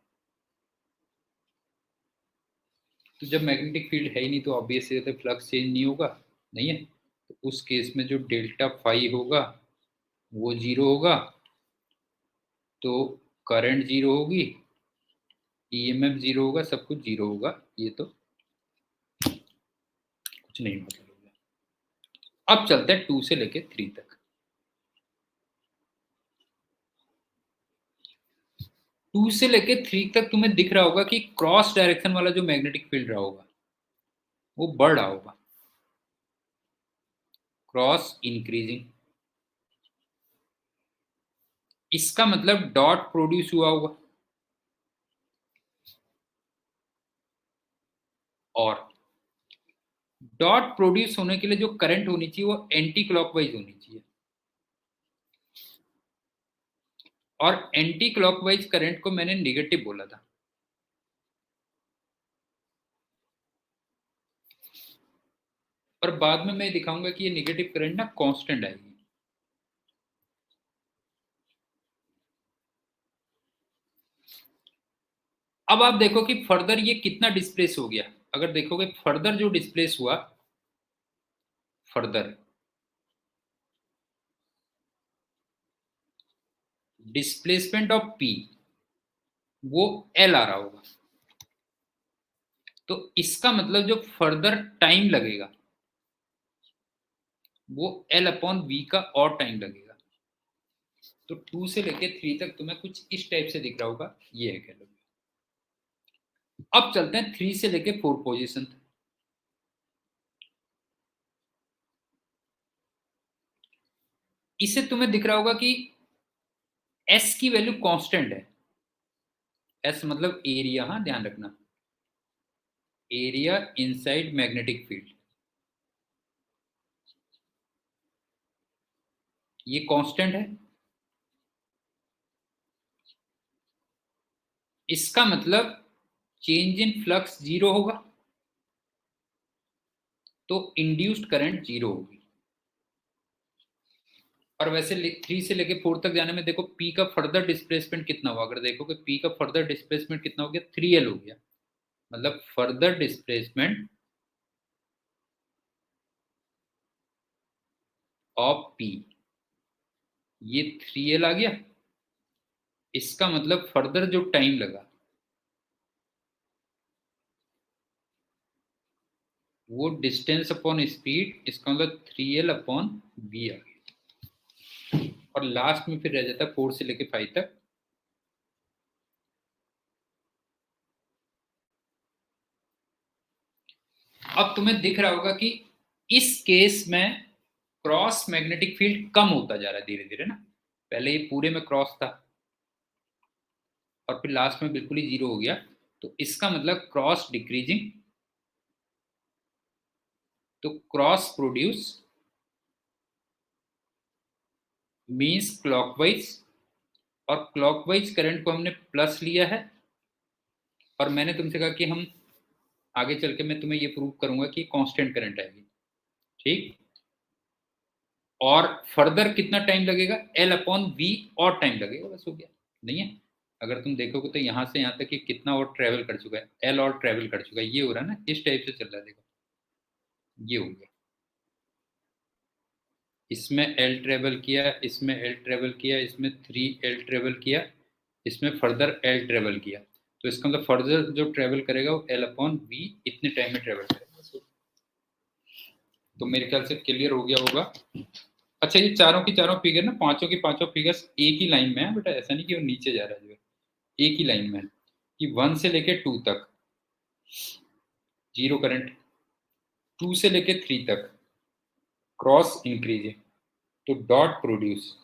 तो जब मैग्नेटिक फील्ड है ही नहीं तो ऑब्वियसली फ्लक्स चेंज नहीं होगा, नहीं है। तो उस केस में जो डेल्टा फाई होगा वो जीरो होगा, तो करंट जीरो होगी, ईएमएफ जीरो होगा, सब कुछ जीरो होगा, ये तो कुछ नहीं मतलब होगा। अब चलते हैं 2 से लेके 3 तक। 2 से लेके 3 तक तुम्हें दिख रहा होगा कि क्रॉस डायरेक्शन वाला जो मैग्नेटिक फील्ड रहा होगा वो बढ़ रहा होगा, क्रॉस इंक्रीजिंग। इसका मतलब डॉट प्रोड्यूस हुआ होगा, और डॉट प्रोड्यूस होने के लिए जो करंट होनी चाहिए वो एंटी क्लॉकवाइज होनी चाहिए। और एंटी क्लॉकवाइज करंट को मैंने नेगेटिव बोला था। और बाद में मैं दिखाऊंगा कि ये नेगेटिव करंट ना कांस्टेंट आएगी। अब आप देखो कि फर्दर ये कितना डिस्प्लेस हो गया। अगर देखोगे फर्दर जो डिस्प्लेस हुआ, फर्दर डिस्प्लेसमेंट ऑफ पी, वो एल आ रहा होगा। तो इसका मतलब जो फर्दर टाइम लगेगा वो एल अपॉन वी का और टाइम लगेगा। तो 2 से लेके 3 तक तुम्हें कुछ इस टाइप से दिख रहा होगा, ये है कह लो। अब चलते हैं 3 से लेके 4 पोजीशन। इससे तुम्हें दिख रहा होगा कि एस की वैल्यू कांस्टेंट है। एस मतलब एरिया, हाँ ध्यान रखना, एरिया इनसाइड मैग्नेटिक फील्ड, ये कांस्टेंट है। इसका मतलब चेंज इन फ्लक्स जीरो होगा, तो इंड्यूस्ड करंट जीरो होगी। और वैसे 3 से लेके 4 तक जाने में देखो पी का फर्दर डिस्प्लेसमेंट कितना हुआ। अगर देखो कि पी का फर्दर डिस्प्लेसमेंट कितना हो गया, 3L हो गया। मतलब फर्दर डिस्प्लेसमेंट ऑफ पी, ये 3L आ गया। इसका मतलब फर्दर जो टाइम लगा वो डिस्टेंस अपॉन स्पीड, इसका मतलब 3L अपॉन बी आ गया। और लास्ट में फिर रह जाता है 4 से लेके 5 तक। अब तुम्हें दिख रहा होगा कि इस केस में क्रॉस मैग्नेटिक फील्ड कम होता जा रहा है धीरे धीरे ना। पहले ये पूरे में क्रॉस था और फिर लास्ट में बिल्कुल ही जीरो हो गया। तो इसका मतलब क्रॉस डिक्रीजिंग, तो क्रॉस प्रोड्यूस मीन्स क्लॉकवाइज। और क्लॉकवाइज करंट को हमने प्लस लिया है। और मैंने तुमसे कहा कि हम आगे चल के मैं तुम्हें ये प्रूव करूंगा कि कांस्टेंट करंट आएगी, ठीक। और फर्दर कितना टाइम लगेगा, एल अपॉन वी और टाइम लगेगा, बस हो गया। नहीं है, अगर तुम देखोगे तो यहाँ से यहाँ तक कि कितना और ट्रेवल कर चुका है, एल और ट्रेवल कर चुका है, ये हो रहा है ना, इस टाइप से चल रहा है। देखो ये हो गया, इसमें एल ट्रेवल किया, इसमें एल ट्रेवल किया, इसमें 3L ट्रेवल किया, इसमें फर्दर एल ट्रेवल किया। तो इसका मतलब फर्दर जो ट्रेवल करेगा वो एल अपॉन वी इतने टाइम में ट्रेवल करेगा। तो मेरे ख्याल से क्लियर हो गया होगा। अच्छा, ये चारों की चारों फिगर ना, पांचों की पांचों फिगर्स एक ही लाइन में है बेटा, ऐसा नहीं कि वो नीचे जा रहा है, जो है एक ही लाइन में है। कि 1 से लेके 2 तक जीरो करंट, 2 से लेके 3 तक क्रॉस इंक्रीजिंग, तो dot produce,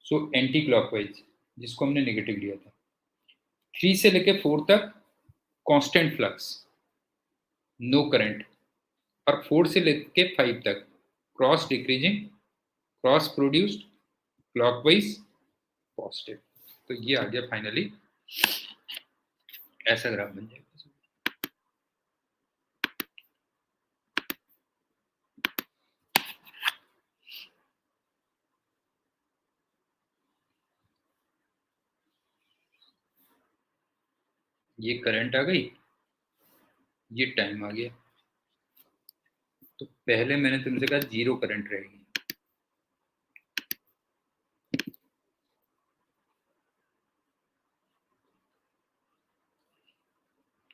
so anti clockwise, जिसको हमने नेगेटिव लिया था। 3 से लेके 4 तक कांस्टेंट फ्लक्स, नो करंट। और 4 से लेके 5 तक cross decreasing, cross produced, clockwise, positive. तो ये आ गया फाइनली, ऐसा ग्राफ बन जाएगा। ये करंट आ गई, ये टाइम आ गया। तो पहले मैंने तुमसे कहा जीरो करंट रहेगी,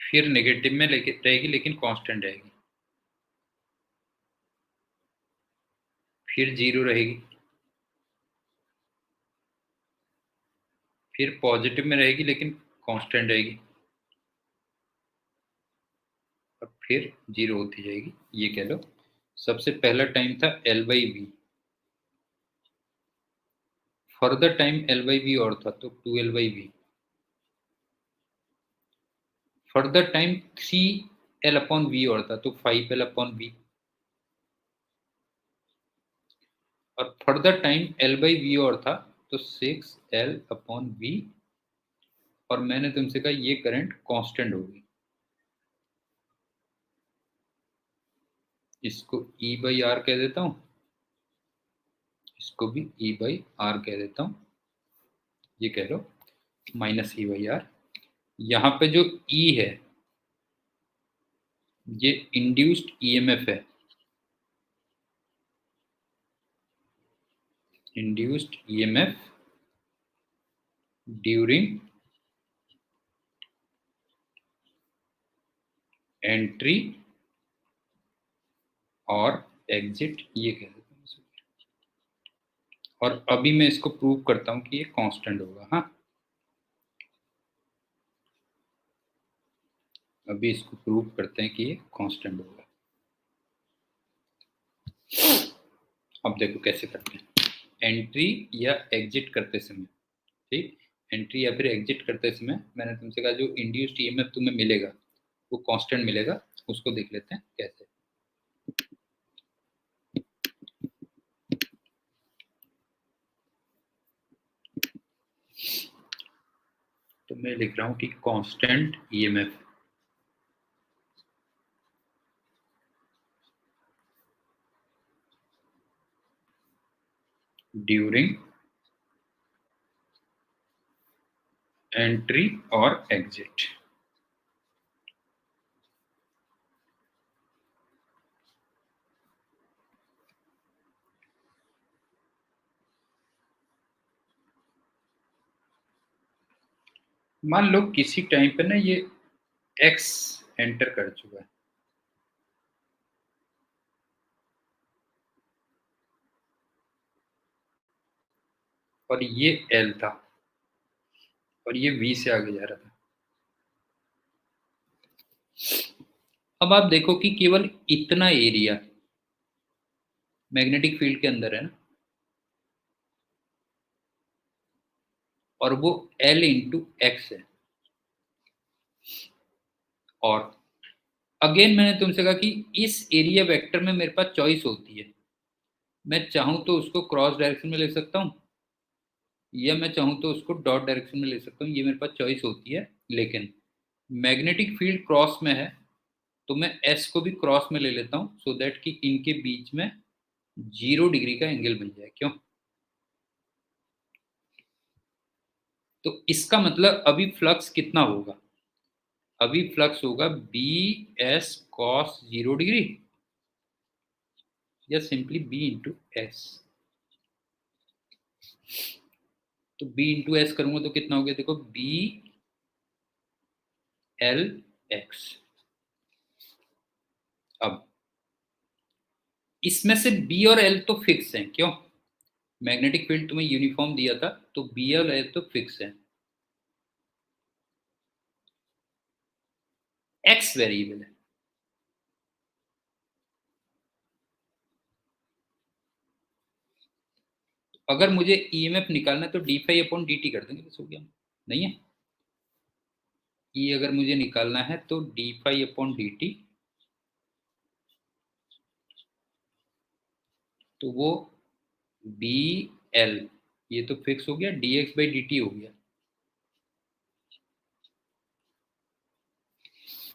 फिर नेगेटिव में लेके रहेगी लेकिन कांस्टेंट रहेगी, फिर जीरो रहेगी, फिर पॉजिटिव में रहेगी लेकिन कांस्टेंट रहेगी, और फिर जीरो होती जाएगी, ये कह लो। सबसे पहला टाइम था L by V, further time L by V और था तो 2L by V, further time 3L upon V और था तो 5L अपॉन वी, और further time L by V और था तो 6L/V, और मैंने तुमसे कहा ये करंट कांस्टेंट होगी, इसको E/R कह देता हूं, इसको भी E/R कह देता हूं, ये कह लो -E/R। यहाँ पे जो E है ये इंड्यूस्ड ईएमएफ है, इंड्यूस्ड ईएमएफ ड्यूरिंग एंट्री और एग्जिट, ये कह देता हूँ। और अभी मैं इसको प्रूव करता हूँ कि ये कांस्टेंट होगा। हाँ, अभी इसको प्रूव करते हैं कि ये कांस्टेंट होगा। अब देखो कैसे करते हैं। एंट्री या एग्जिट करते समय, ठीक, एंट्री या फिर एग्जिट करते समय मैंने तुमसे कहा जो इंड्यूस्ड ईएमएफ तुम्हें मिलेगा वो कांस्टेंट मिलेगा, उसको देख लेते हैं कैसे। तो मैं लिख रहा हूं कि कांस्टेंट ईएमएफ ड्यूरिंग एंट्री और एग्जिट। मान लो किसी टाइम पे ना ये x एंटर कर चुका है, और ये L था और ये V से आगे जा रहा था। अब आप देखो कि केवल इतना एरिया मैग्नेटिक फील्ड के अंदर है ना, और वो L इंटू एक्स है। और अगेन मैंने तुमसे कहा कि इस एरिया वेक्टर में मेरे पास चॉइस होती है, मैं चाहूं तो उसको क्रॉस डायरेक्शन में ले सकता हूं या मैं चाहूं तो उसको डॉट डायरेक्शन में ले सकता हूं, ये मेरे पास चॉइस होती है। लेकिन मैग्नेटिक फील्ड क्रॉस में है तो मैं एस को भी क्रॉस में ले लेता हूं, सो दैट कि इनके बीच में 0 डिग्री का एंगल बन जाए। क्यों? तो इसका मतलब अभी फ्लक्स कितना होगा? अभी फ्लक्स होगा BS cos 0 डिग्री या सिंपली B इंटू एस। तो B इंटू एस करूंगा तो कितना हो गया? देखो BLX। अब इसमें से B और L तो फिक्स हैं। क्यों? मैग्नेटिक फील्ड तुम्हें यूनिफॉर्म दिया था, तो B और L तो फिक्स है, X वेरिएबल है। अगर मुझे ईएमएफ निकालना है तो d∅/dt कर देंगे, बस हो गया। नहीं है, E अगर मुझे निकालना है तो d∅/dt, तो वो BL, ये तो फिक्स हो गया, dx/dt हो गया,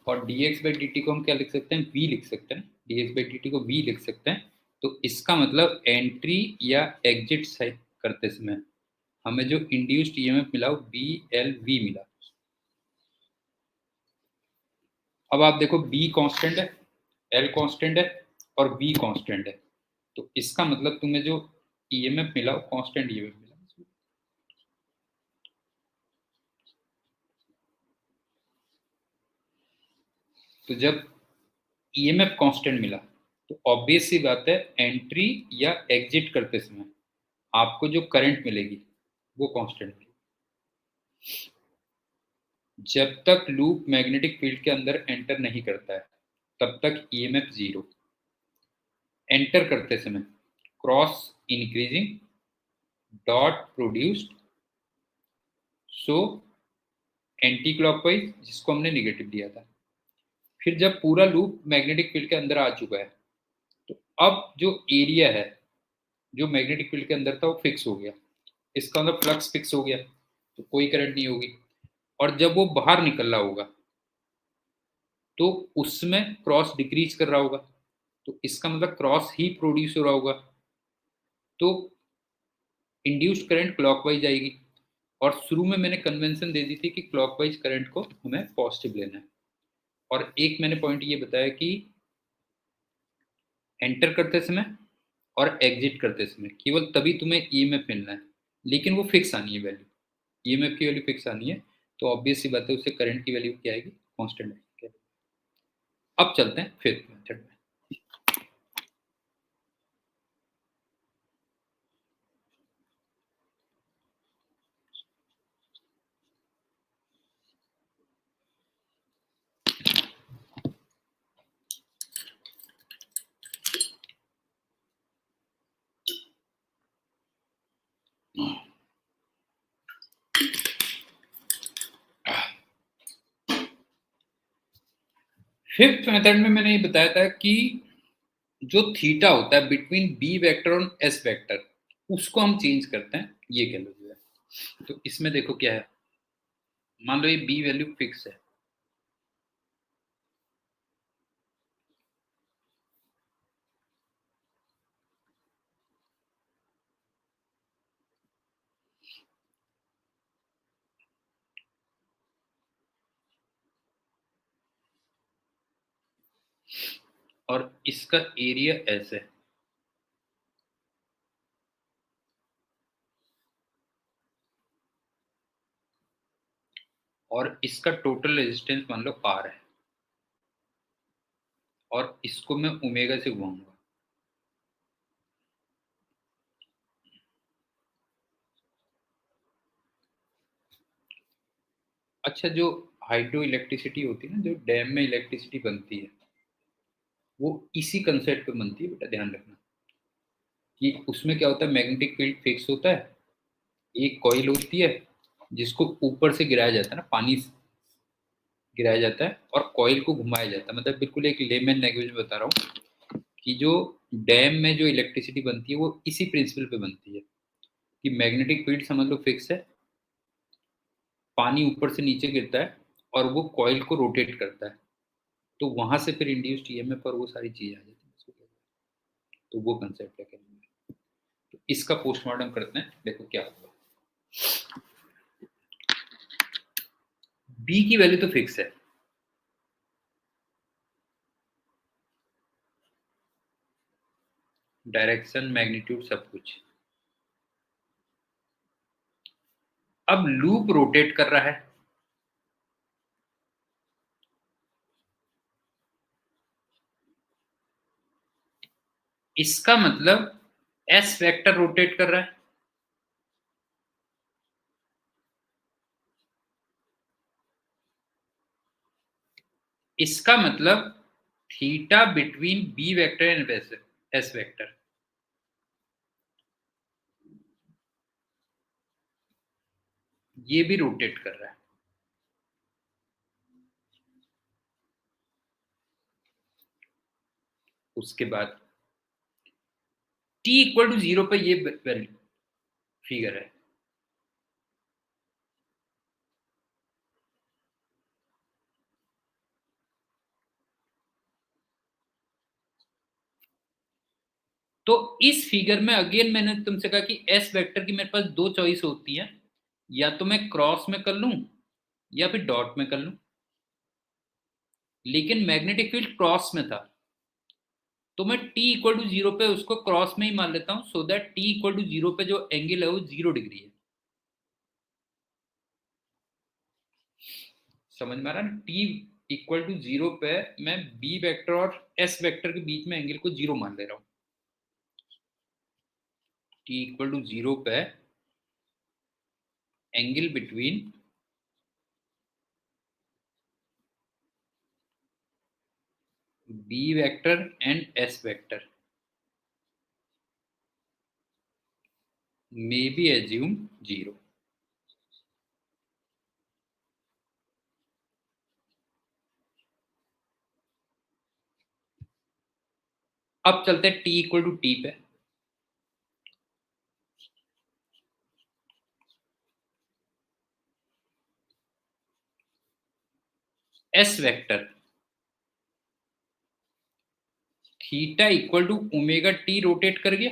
और dx/dt को हम क्या लिख सकते हैं? v लिख सकते हैं, dx/dt को v लिख सकते हैं। तो इसका मतलब एंट्री या एग्जिट साइड करते समय हमें जो इंड्यूस्ड ईएमएफ मिला वो BLV मिला। अब आप देखो B कांस्टेंट है, L कांस्टेंट है और V कांस्टेंट है, तो इसका मतलब तुम्हें जो ईएमएफ मिला वो कांस्टेंट ईएमएफ मिला। तो जब ईएमएफ कांस्टेंट मिला तो ऑब्वियस सी बात है एंट्री या एग्जिट करते समय आपको जो करंट मिलेगी वो कांस्टेंट मिलेगी। जब तक लूप मैग्नेटिक फील्ड के अंदर एंटर नहीं करता है तब तक ईएमएफ 0। एंटर करते समय cross increasing, dot produced, so anti clockwise, जिसको हमने निगेटिव दिया था। फिर जब पूरा लूप मैग्नेटिक फील्ड के अंदर आ चुका है तो अब जो एरिया है जो मैग्नेटिक फील्ड के अंदर था वो फिक्स हो गया, इसका मतलब फ्लक्स फिक्स हो गया, तो कोई करंट नहीं होगी। और जब वो बाहर निकल रहा होगा तो उसमें क्रॉस डिक्रीज कर रहा होगा, तो इसका मतलब क्रॉस ही प्रोड्यूस हो रहा होगा, तो इंड्यूस्ड करंट क्लॉकवाइज आएगी। और शुरू में मैंने कन्वेंशन दे दी थी कि क्लॉकवाइज करंट को हमें पॉजिटिव लेना है। और एक मैंने पॉइंट ये बताया कि एंटर करते समय और एग्जिट करते समय केवल तभी तुम्हें ईएमएफ मिलना है, लेकिन वो फिक्स आनी है वैल्यू, ईएमएफ की वैल्यू फिक्स आनी है। तो ऑब्वियस सी बात है, उससे करंट की वैल्यू क्या आएगी, कांस्टेंट आएगी। अब चलते हैं फिफ्थ मेथड में। फिफ्थ मेथड में मैंने ये बताया था कि जो थीटा होता है बिटवीन बी वेक्टर और एस वेक्टर, उसको हम चेंज करते हैं, ये कह लो जो है। तो इसमें देखो क्या है, मान लो ये बी वैल्यू फिक्स है, और इसका एरिया एस है, और इसका टोटल रेजिस्टेंस मान लो आर है, और इसको मैं ओमेगा से घुमाऊंगा। अच्छा, जो हाइड्रो इलेक्ट्रिसिटी होती है ना, जो डैम में इलेक्ट्रिसिटी बनती है, वो इसी कंसेप्ट पे बनती है बेटा, ध्यान रखना कि उसमें क्या होता है, मैग्नेटिक फील्ड फिक्स होता है, एक कॉइल होती है जिसको ऊपर से गिराया जाता है ना, पानी से गिराया जाता है और कॉइल को घुमाया जाता है। मतलब बिल्कुल एक लेमन लैंग्वेज में बता रहा हूँ कि जो डैम में जो इलेक्ट्रिसिटी बनती है वो इसी प्रिंसिपल पे बनती है कि मैग्नेटिक फील्ड समझ लो फिक्स है, पानी ऊपर से नीचे गिरता है और वो कॉइल को रोटेट करता है, तो वहां से फिर इंड्यूस्ड ईएमएफ पर वो सारी चीजें आ जाती है। तो वो कंसेप्ट है कहने में। तो इसका पोस्टमार्टम करते हैं, देखो क्या होगा। बी की वैल्यू तो फिक्स है, डायरेक्शन मैग्नीट्यूड सब कुछ। अब लूप रोटेट कर रहा है, इसका मतलब एस वेक्टर रोटेट कर रहा है, इसका मतलब theta between B vector and S vector, ये भी रोटेट कर रहा है। उसके बाद टी इक्वल टू जीरो पे ये वैल्यू फिगर है, तो इस फिगर में अगेन मैंने तुमसे कहा कि एस वेक्टर की मेरे पास दो चॉइस होती है, या तो मैं क्रॉस में कर लूं या फिर डॉट में कर लूं, लेकिन मैग्नेटिक फील्ड क्रॉस में था, तो मैं t इक्वल टू जीरो पे उसको क्रॉस में ही मान लेता हूं, so that t equal to zero पे जो एंगल है वो 0 डिग्री है। समझ में आ रहा है ना, t इक्वल टू जीरो पे मैं b वेक्टर और s वेक्टर के बीच में एंगल को 0 मान ले रहा हूं। t इक्वल टू जीरो पे angle between b vector and s vector may be assume 0। अब चलते हैं t इक्वल टू टी पे। S vector theta equal to omega T rotate कर गया,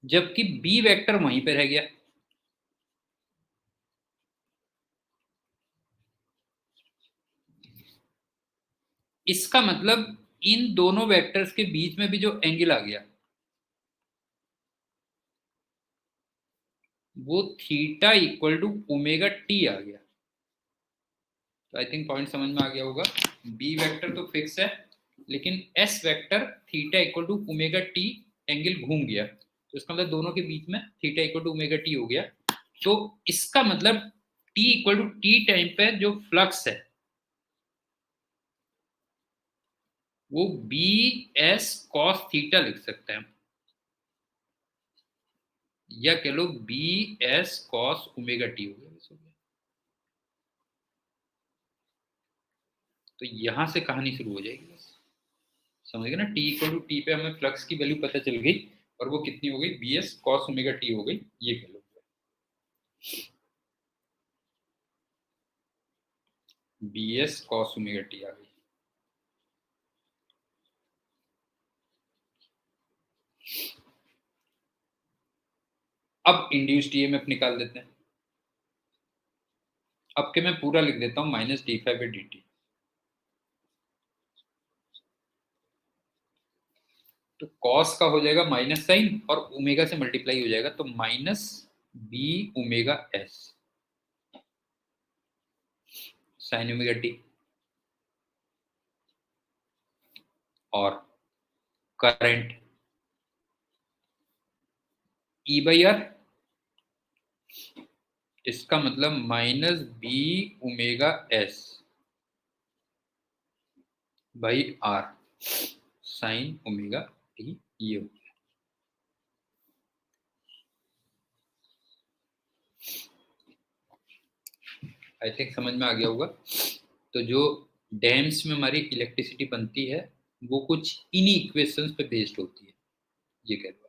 जबकि बी वेक्टर वहीं पे रह गया। इसका मतलब इन दोनों वेक्टर्स के बीच में भी जो एंगल आ गया वो theta equal to omega T आ गया। तो आई थिंक पॉइंट समझ में आ गया होगा। बी वेक्टर तो फिक्स है, लेकिन S vector theta equal to omega T angle घूम गया, तो इसका मतलब दोनों के बीच में theta equal to omega T हो गया। तो इसका मतलब T equal to T time पे जो फ्लक्स है वो बी एस कॉस थीटा लिख सकते हैं, या कह लो B S cos omega T हो गया। तो यहां से कहानी शुरू हो जाएगी बस, समझ गए ना। टी इक्वल टू टी पे हमें फ्लक्स की वैल्यू पता चल गई, और वो कितनी हो गई, B S cos omega T हो गई, ये कह लो B S cos omega T आ गई। अब इंड्यूस्ड ईएमएफ निकाल देते हैं। अब के मैं पूरा लिख देता हूँ minus D phi by D T. तो कॉस का हो जाएगा माइनस साइन और ओमेगा से मल्टीप्लाई हो जाएगा, तो minus B omega S sine omega T, और करंट ई बाई आर, इसका मतलब minus B omega S by R sine omega T, ये हो गया। आई थिंक समझ में आ गया होगा। तो जो डैम्स में हमारी इलेक्ट्रिसिटी बनती है वो कुछ इन्हीं इक्वेशंस पे बेस्ड होती है, ये कह दो।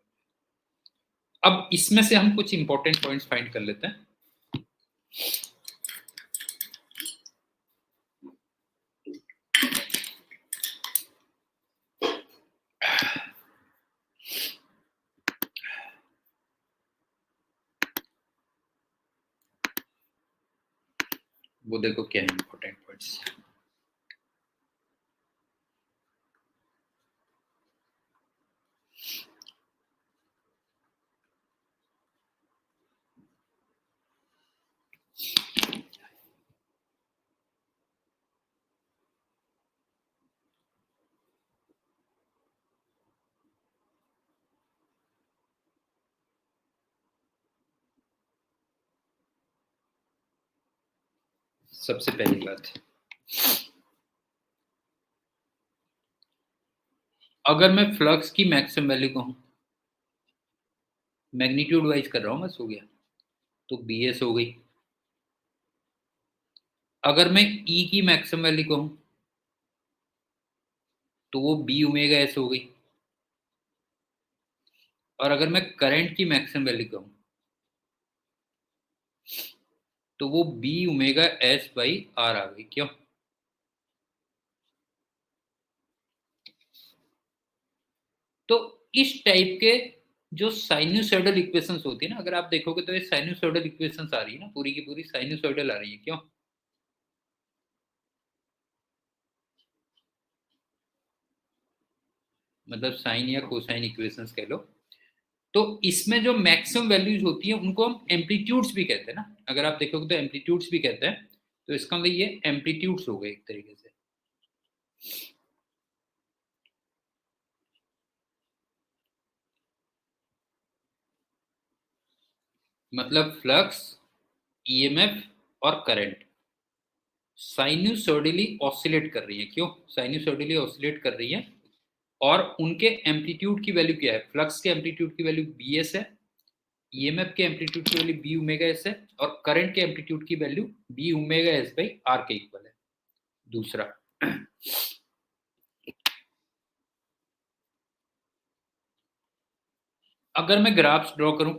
अब इसमें से हम कुछ इंपॉर्टेंट पॉइंट्स फाइंड कर लेते हैं। वो देखो क्या है इंपॉर्टेंट पॉइंट्स। सबसे पहली बात, अगर मैं फ्लक्स की मैक्सिमम वैल्यू कहूं, मैग्नीट्यूड वाइज कर रहा हूं बस, हो गया, तो बी एस हो गई। अगर मैं ई की मैक्सिमम वैल्यू कहूं तो वो बी ओमेगा एस हो गई। और अगर मैं करंट की मैक्सिमम वैल्यू कहूं तो वो B omega S by R आ गई। क्यों? तो इस टाइप के जो साइनोसॉइडल इक्वेशंस होती है ना, अगर आप देखोगे तो ये साइनोसॉइडल इक्वेशंस आ रही है ना, पूरी की पूरी साइनोसॉइडल आ रही है। क्यों? मतलब साइन या कोसाइन इक्वेशंस कह लो। तो इसमें जो मैक्सिमम वैल्यूज होती है उनको हम एम्पलीट्यूड्स भी कहते हैं ना, अगर आप देखोगे तो एम्पलीट्यूड्स भी कहते हैं। तो इसका मतलब ये एम्पलीट्यूड्स हो गए एक तरीके से। मतलब फ्लक्स, ईएमएफ और करंट साइनोसॉइडली ऑसिलेट कर रही है। क्यों साइनोसॉइडली ऑसिलेट कर रही है? और उनके एम्पलीट्यूड की वैल्यू क्या है? फ्लक्स के एम्पलीट्यूड की वैल्यू बी एस है, ईएमएफ के एम्पलीट्यूड की वैल्यू बी ओमेगा एस है, और करंट के एम्पलीट्यूड की value B omega S by R के इक्वल है। दूसरा, अगर मैं ग्राफ्स ड्रॉ करूं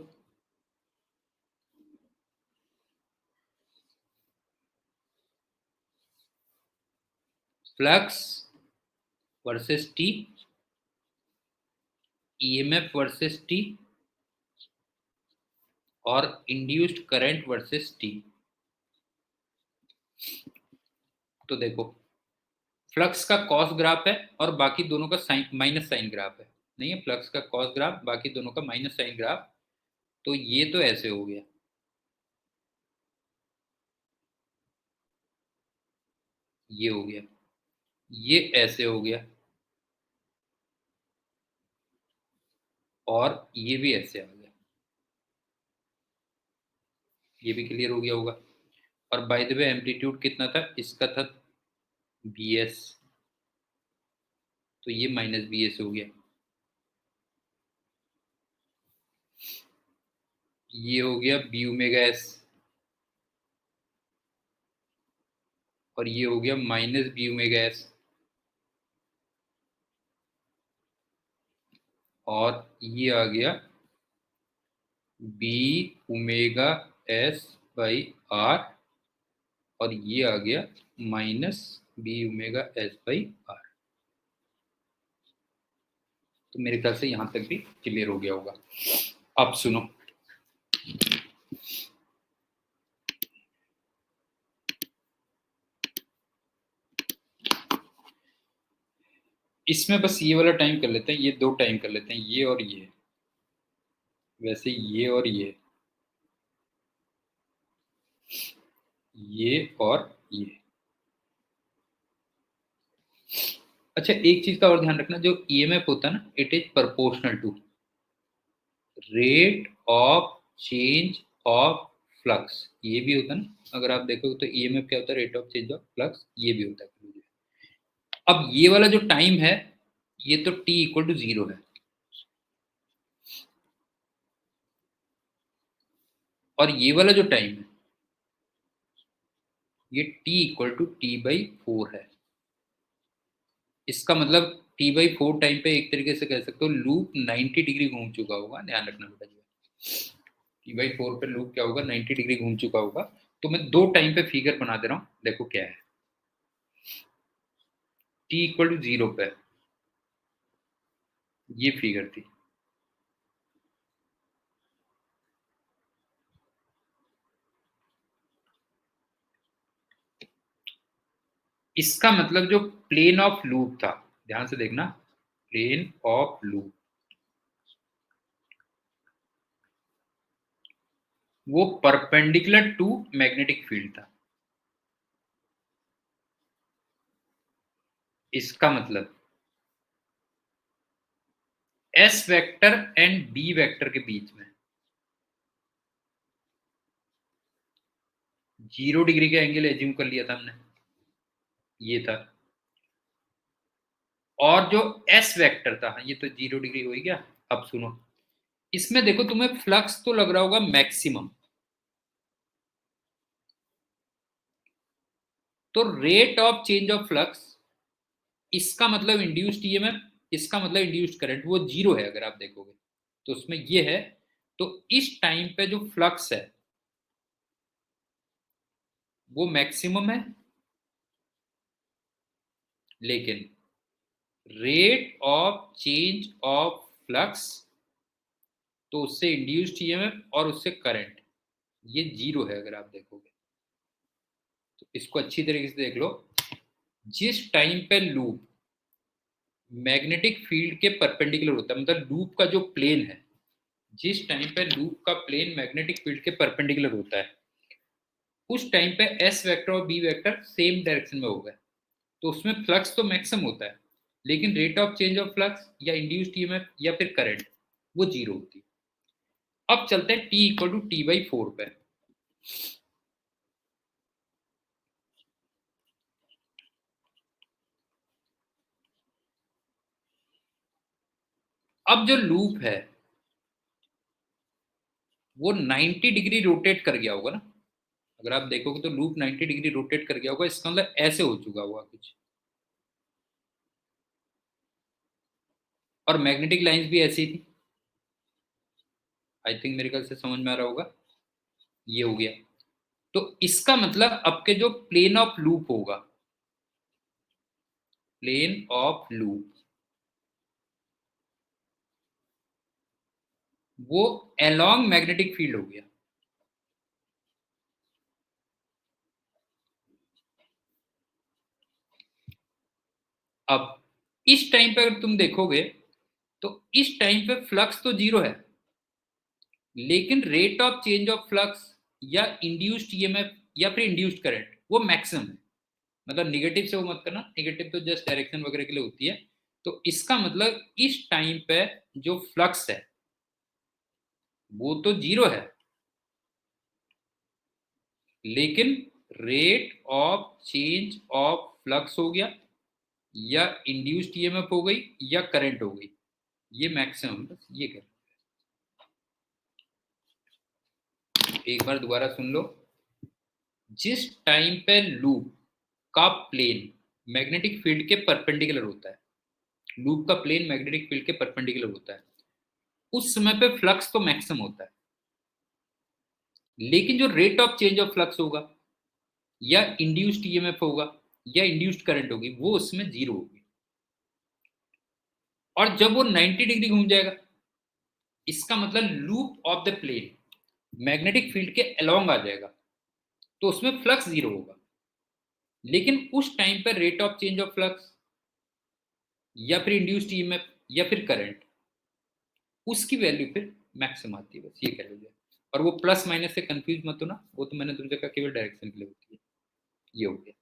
flux versus T, EMF versus T, और इंड्यूस्ड करंट वर्सेस टी। तो देखो, फ्लक्स का कॉस ग्राफ है और बाकी दोनों का साइन माइनस साइन ग्राफ है। नहीं है, फ्लक्स का कॉस ग्राफ, बाकी दोनों का माइनस साइन ग्राफ। तो ये तो ऐसे हो गया, ये हो गया, ये ऐसे हो गया, और ये भी ऐसे आ गया। ये भी क्लियर हो गया होगा। और बाय द वे एम्पलीट्यूड कितना था इसका, था बी एस, तो ये माइनस बी एस हो गया। ये हो गया बी ओमेगा एस, और ये हो गया माइनस बी ओमेगा एस, और ये आ गया B omega S by R, और ये आ गया minus B omega S by R. तो मेरे ख्याल से यहां तक भी क्लियर हो गया होगा। अब सुनो, इसमें बस ये वाला टाइम कर लेते हैं, ये दो टाइम कर लेते हैं, ये और ये, वैसे ये और ये और ये। अच्छा, एक चीज का और ध्यान रखना, जो ईएमएफ होता है ना, it is proportional to rate of change of flux. ये भी होता है ना, अगर आप देखोगे तो ईएमएफ क्या होता है, rate of change of flux, ये भी होता है। अब ये वाला जो टाइम है, ये तो t इक्वल टू 0 है, और ये वाला जो टाइम है, ये t equal to T by 4 है। इसका मतलब टी बाई 4 टाइम पे एक तरीके से कह सकते हो लूप 90 डिग्री घूम चुका होगा। ध्यान रखना बेटा जी, टी बाई 4 पे लूप क्या होगा, 90 डिग्री घूम चुका होगा। तो मैं दो टाइम पे फिगर बना दे रहा हूँ, देखो क्या है। टी इक्वल टू 0 पे ये फिगर थी, इसका मतलब जो प्लेन ऑफ लूप था, ध्यान से देखना, प्लेन ऑफ लूप वो परपेंडिकुलर टू मैग्नेटिक फील्ड था। इसका मतलब S vector and B vector के बीच में 0 डिग्री का एंगल एज्यूम कर लिया था हमने, ये था। और जो एस वेक्टर था, ये तो 0 डिग्री हो ही गया। अब सुनो, इसमें देखो तुम्हें फ्लक्स तो लग रहा होगा मैक्सिमम, तो rate of change of flux, इसका मतलब इंड्यूस्ड ईएमएफ, इसका मतलब इंड्यूस्ड करंट, वो 0 है अगर आप देखोगे तो उसमें ये है। तो इस टाइम पे जो फ्लक्स है वो मैक्सिमम है, लेकिन rate of change of flux, तो उससे इंड्यूस्ड ईएमएफ और उससे करंट, ये 0 है अगर आप देखोगे। तो इसको अच्छी तरीके से देख लो, जिस टाइम पे लूप मैग्नेटिक फील्ड के परपेंडिकुलर होता है, मतलब लूप का जो प्लेन है, जिस टाइम पे लूप का प्लेन मैग्नेटिक फील्ड के परपेंडिकुलर होता है, उस टाइम पे एस वेक्टर और बी वेक्टर सेम डायरेक्शन में होगा, तो उसमें फ्लक्स तो मैक्सिमम होता है, लेकिन rate of change of flux या इंड्यूस्ड ईएमएफ या फिर करंट, वो 0 होती है। अब चलते हैं T equal to T by 4 पे। अब जो लूप है वो 90 डिग्री रोटेट कर गया होगा ना, अगर आप देखोगे तो लूप 90 डिग्री रोटेट कर गया होगा, इसका मतलब ऐसे हो चुका होगा कुछ। और मैग्नेटिक लाइंस भी ऐसी थी, आई थिंक मेरे ख्याल से समझ में आ रहा होगा। ये हो गया, तो इसका मतलब अब के जो प्लेन ऑफ लूप होगा, प्लेन ऑफ लूप, वो अलोंग मैग्नेटिक फील्ड हो गया। अब इस टाइम पे अगर तुम देखोगे तो इस टाइम पे फ्लक्स तो जीरो है, लेकिन rate of change of flux या इंड्यूस्ड ईएमएफ या फिर इंड्यूस्ड करंट वो मैक्सिमम है। मतलब निगेटिव से वो मत करना, निगेटिव तो जस्ट डायरेक्शन वगैरह के लिए होती है। तो इसका मतलब इस टाइम पे जो फ्लक्स है वो तो जीरो है, लेकिन rate of change of flux हो गया या इंड्यूस्ड ईएमएफ हो गई या करंट हो गई, ये मैक्सिमम, बस ये कर। एक बार दोबारा सुन लो। जिस टाइम पे लूप का प्लेन मैग्नेटिक फील्ड के परपेंडिकुलर होता है, लूप का प्लेन मैग्नेटिक फील्ड के परपेंडिकुलर होता है, उस समय पे फ्लक्स तो मैक्सिमम होता है, लेकिन जो rate of change of flux होगा या इंड्यूस्ड ईएमएफ होगा या इंड्यूस्ड करंट होगी वो उसमें जीरो होगी। और जब वो 90 डिग्री घूम जाएगा, इसका मतलब loop of the plane magnetic field के अलोंग आ जाएगा, तो उसमें फ्लक्स जीरो होगा। लेकिन उस टाइम पर rate of change of flux या फिर इंड्यूस्ड ईएमएफ या फिर करंट, उसकी वैल्यू फिर मैक्सिमम आती है, बस ये कह लीजिए। और वो प्लस माइनस से कंफ्यूज मत हो ना, वो तो मैंने तुमसे कहा केवल डायरेक्शन के लिए होती है। ये हो गया।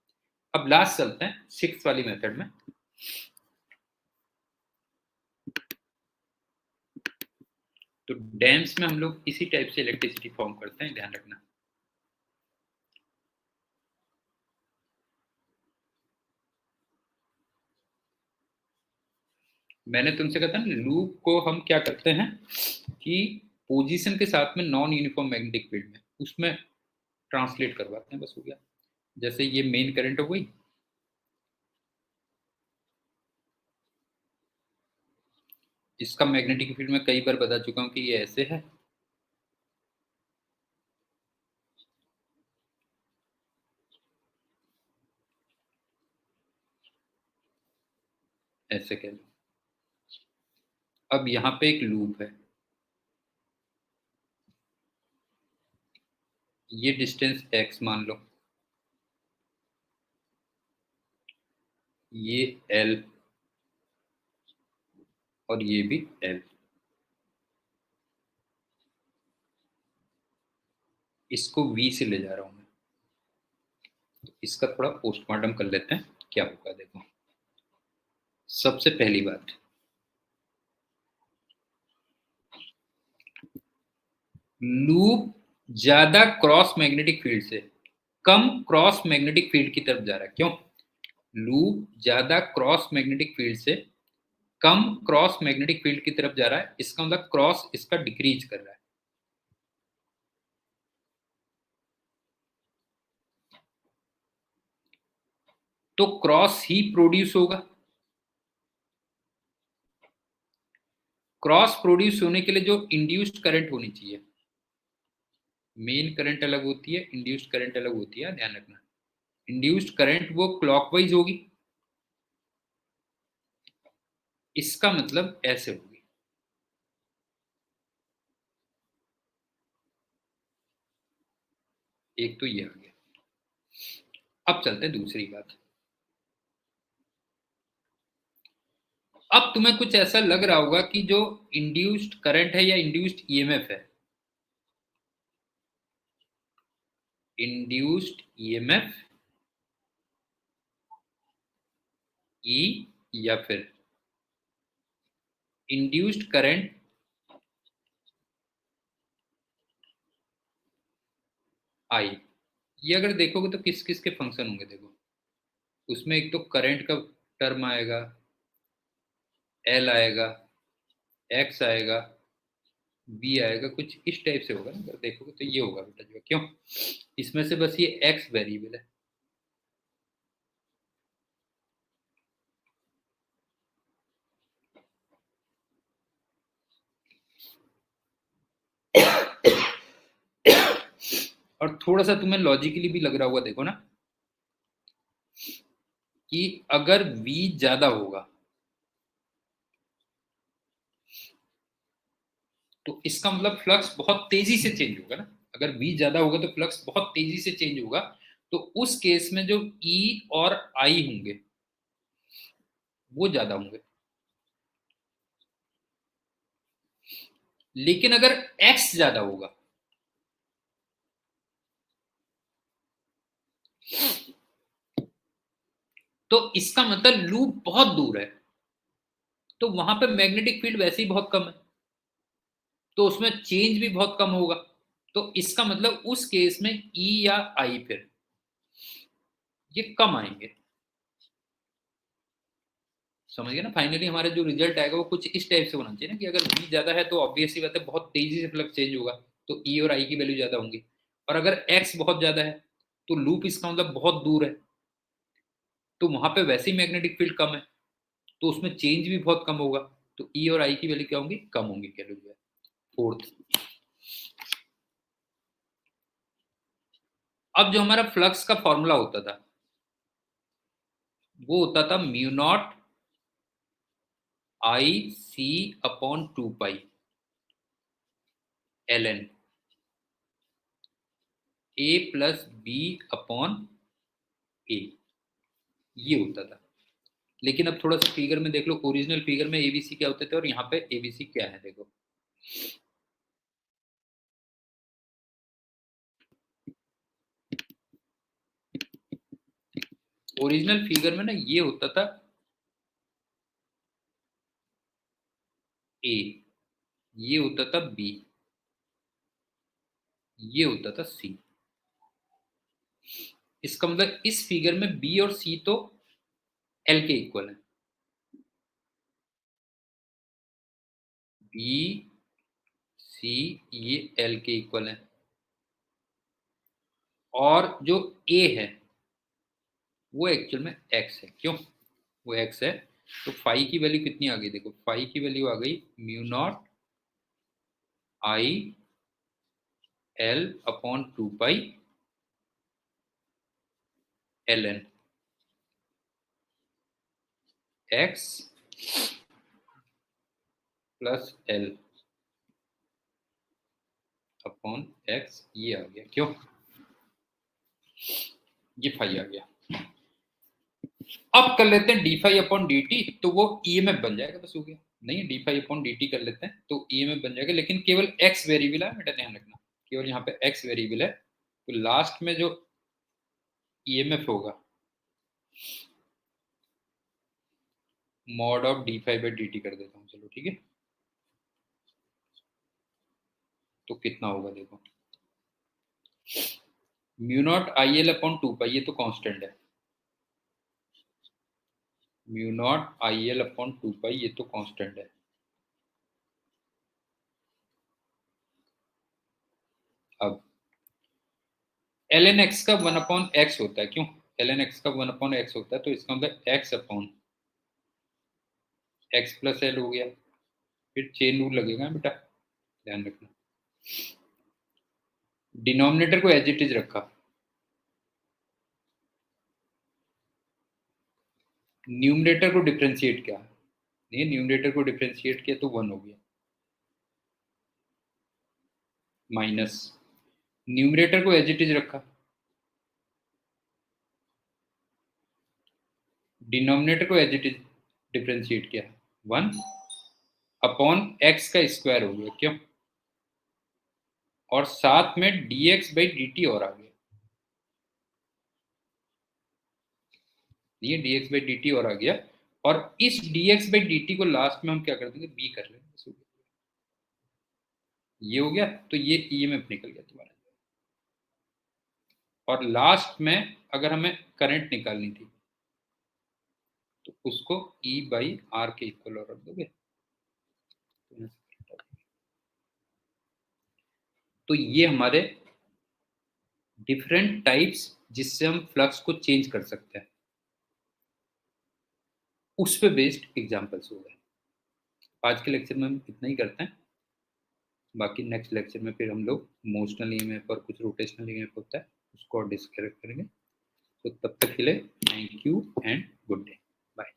अब लास्ट चलते हैं सिक्स वाली मेथड में। तो डैम्स में हम लोग इसी टाइप से इलेक्ट्रिसिटी फॉर्म करते हैं, ध्यान रखना। मैंने तुमसे कहा था ना, लूप को हम क्या करते हैं कि पोजीशन के साथ में नॉन यूनिफॉर्म मैग्नेटिक फील्ड में उसमें ट्रांसलेट करवाते हैं, बस हो गया। जैसे ये मेन करंट हो गई, इसका मैग्नेटिक फील्ड में कई बार बता चुका हूं कि ये ऐसे है, ऐसे कह लो। अब यहाँ पे एक लूप है, ये डिस्टेंस x मान लो, ये l और ये भी l। इसको v से ले जा रहा हूं मैं। तो इसका थोड़ा पोस्टमार्टम कर लेते हैं, क्या होगा देखो। सबसे पहली बात, लूप ज्यादा क्रॉस मैग्नेटिक फील्ड से कम क्रॉस मैग्नेटिक फील्ड की तरफ जा रहा है। क्यों? लूप ज्यादा क्रॉस मैग्नेटिक फील्ड से कम क्रॉस मैग्नेटिक फील्ड की तरफ जा रहा है, इसका मतलब क्रॉस इसका डिक्रीज कर रहा है। तो क्रॉस ही प्रोड्यूस होगा। क्रॉस प्रोड्यूस होने के लिए जो इंड्यूस्ड करंट होनी चाहिए, मेन करंट अलग होती है, इंड्यूस्ड करंट अलग होती है, ध्यान रखना। इंड्यूस्ड करंट वो क्लॉकवाइज होगी, इसका मतलब ऐसे होगी। एक तो ये आ गया। अब चलते हैं दूसरी बात। अब तुम्हें कुछ ऐसा लग रहा होगा कि जो इंड्यूस्ड करंट है या इंड्यूस्ड ईएमएफ है, इंड्यूस्ड ईएमएफ ई या फिर इंड्यूस्ड करंट आई, ये अगर देखोगे तो किस किस के फंक्शन होंगे देखो। उसमें एक तो करंट का टर्म आएगा, एल आएगा, एक्स आएगा, बी आएगा, कुछ इस टाइप से होगा ना। अगर देखोगे तो ये होगा बेटा जो, क्यों? इसमें से बस ये एक्स वेरिएबल है। और थोड़ा सा तुम्हें लॉजिकली भी लग रहा होगा, देखो ना, कि अगर v ज्यादा होगा तो इसका मतलब फ्लक्स बहुत तेजी से चेंज होगा ना। अगर v ज्यादा होगा तो फ्लक्स बहुत तेजी से चेंज होगा। तो उस केस में जो E और I होंगे वो ज्यादा होंगे। लेकिन अगर x ज्यादा होगा तो इसका मतलब लूप बहुत दूर है, तो वहां पे मैग्नेटिक फील्ड वैसे ही बहुत कम है, तो उसमें चेंज भी बहुत कम होगा। तो इसका मतलब उस केस में E या I फिर ये कम आएंगे। समझ गए ना। फाइनली हमारा जो रिजल्ट आएगा वो कुछ इस टाइप से होना चाहिए ना, कि अगर V ज्यादा है तो ऑब्वियसली बात है बहुत तेजी से फ्लक्स चेंज होगा, तो E और I की वैल्यू ज्यादा होंगी। और अगर X बहुत ज्यादा है तो लूप इसका मतलब बहुत दूर है, तो वहां पे वैसे ही मैग्नेटिक फील्ड कम है, तो उसमें चेंज भी बहुत कम होगा। तो E और I की वैल्यू क्या होंगी, कम होंगी। क्या जो है फोर्थ। अब जो हमारा फ्लक्स का फॉर्मूला होता था वो होता था mu not I C upon 2 pi L N A plus B upon A, ये होता था। लेकिन अब थोड़ा सा फिगर में देख लो, ओरिजिनल फिगर में एबीसी क्या होते थे और यहाँ पे एबीसी क्या है देखो। ओरिजिनल फिगर में ना ये होता था ए, ये होता था बी, ये होता था सी। इसका मतलब इस फिगर में बी और सी तो एल के इक्वल है। बी सी ये एल के इक्वल है। और जो ए है वो एक्चुअल में एक्स है। क्यों वो एक्स है? तो फाई की वैल्यू कितनी आ गई देखो, फाई की वैल्यू आ गई mu not I L upon 2 pi L N X plus L upon X, ये आ गया। क्यों ये फाई आ गया। अब कर लेते हैं D phi upon D T, तो वो ईएमएफ बन जाएगा, बस हो गया। नहीं D phi upon D T कर लेते हैं तो ईएमएफ बन जाएगा, लेकिन केवल एक्स वेरिएबल है बेटा, ध्यान रखना। केवल यहाँ पे एक्स वेरिएबल है, तो लास्ट में जो ईएमएफ होगा mod of D phi by D T कर देता हूँ, चलो ठीक है। तो कितना होगा देखो, mu naught I L upon 2 पाई, ये तो कांस्टेंट है। Mu naught I L upon 2 पाई, ये तो कांस्टेंट है। अब एल एन एक्स का 1/x होता है। क्यों एल एन एक्स का 1/x होता है? तो इसका मतलब x upon x plus L हो गया। फिर चेन रूल लगेगा बेटा, ध्यान रखना। डिनोमिनेटर को एज इट इज रखा, न्यूमरेटर को डिफ्रेंशिएट किया, नहीं न्यूमरेटर को डिफ्रेंशिएट किया तो 1 हो गया, माइनस न्यूमरेटर को एज इट इज रखा, डिनोमिनेटर को एज इट इज डिफ्रेंशिएट किया 1 अपॉन एक्स का स्क्वायर हो गया। क्यों? और साथ में dx बाई डी टी और आ गया, ये dx बाई डी टी और आ गया। और इस dx बाई डी टी को लास्ट में हम क्या कर देंगे, b कर लेंगे। ये हो गया, तो ये ईएमएफ निकल गया तुम्हारा। और लास्ट में अगर हमें करंट निकालनी थी तो उसको E बाई आर के इक्वल और रख दोगे। तो ये हमारे डिफरेंट टाइप्स जिससे हम फ्लक्स को चेंज कर सकते हैं, उस पे बेस्ड एग्जांपल्स हो गए। आज के लेक्चर में हम इतना ही करते हैं, बाकी नेक्स्ट लेक्चर में फिर हम लोग मोशनल ईएमएफ और कुछ रोटेशनल ईएमएफ होता है उसको और डिस्कस करेंगे। तो तब तक के लिए thank you and good day, bye.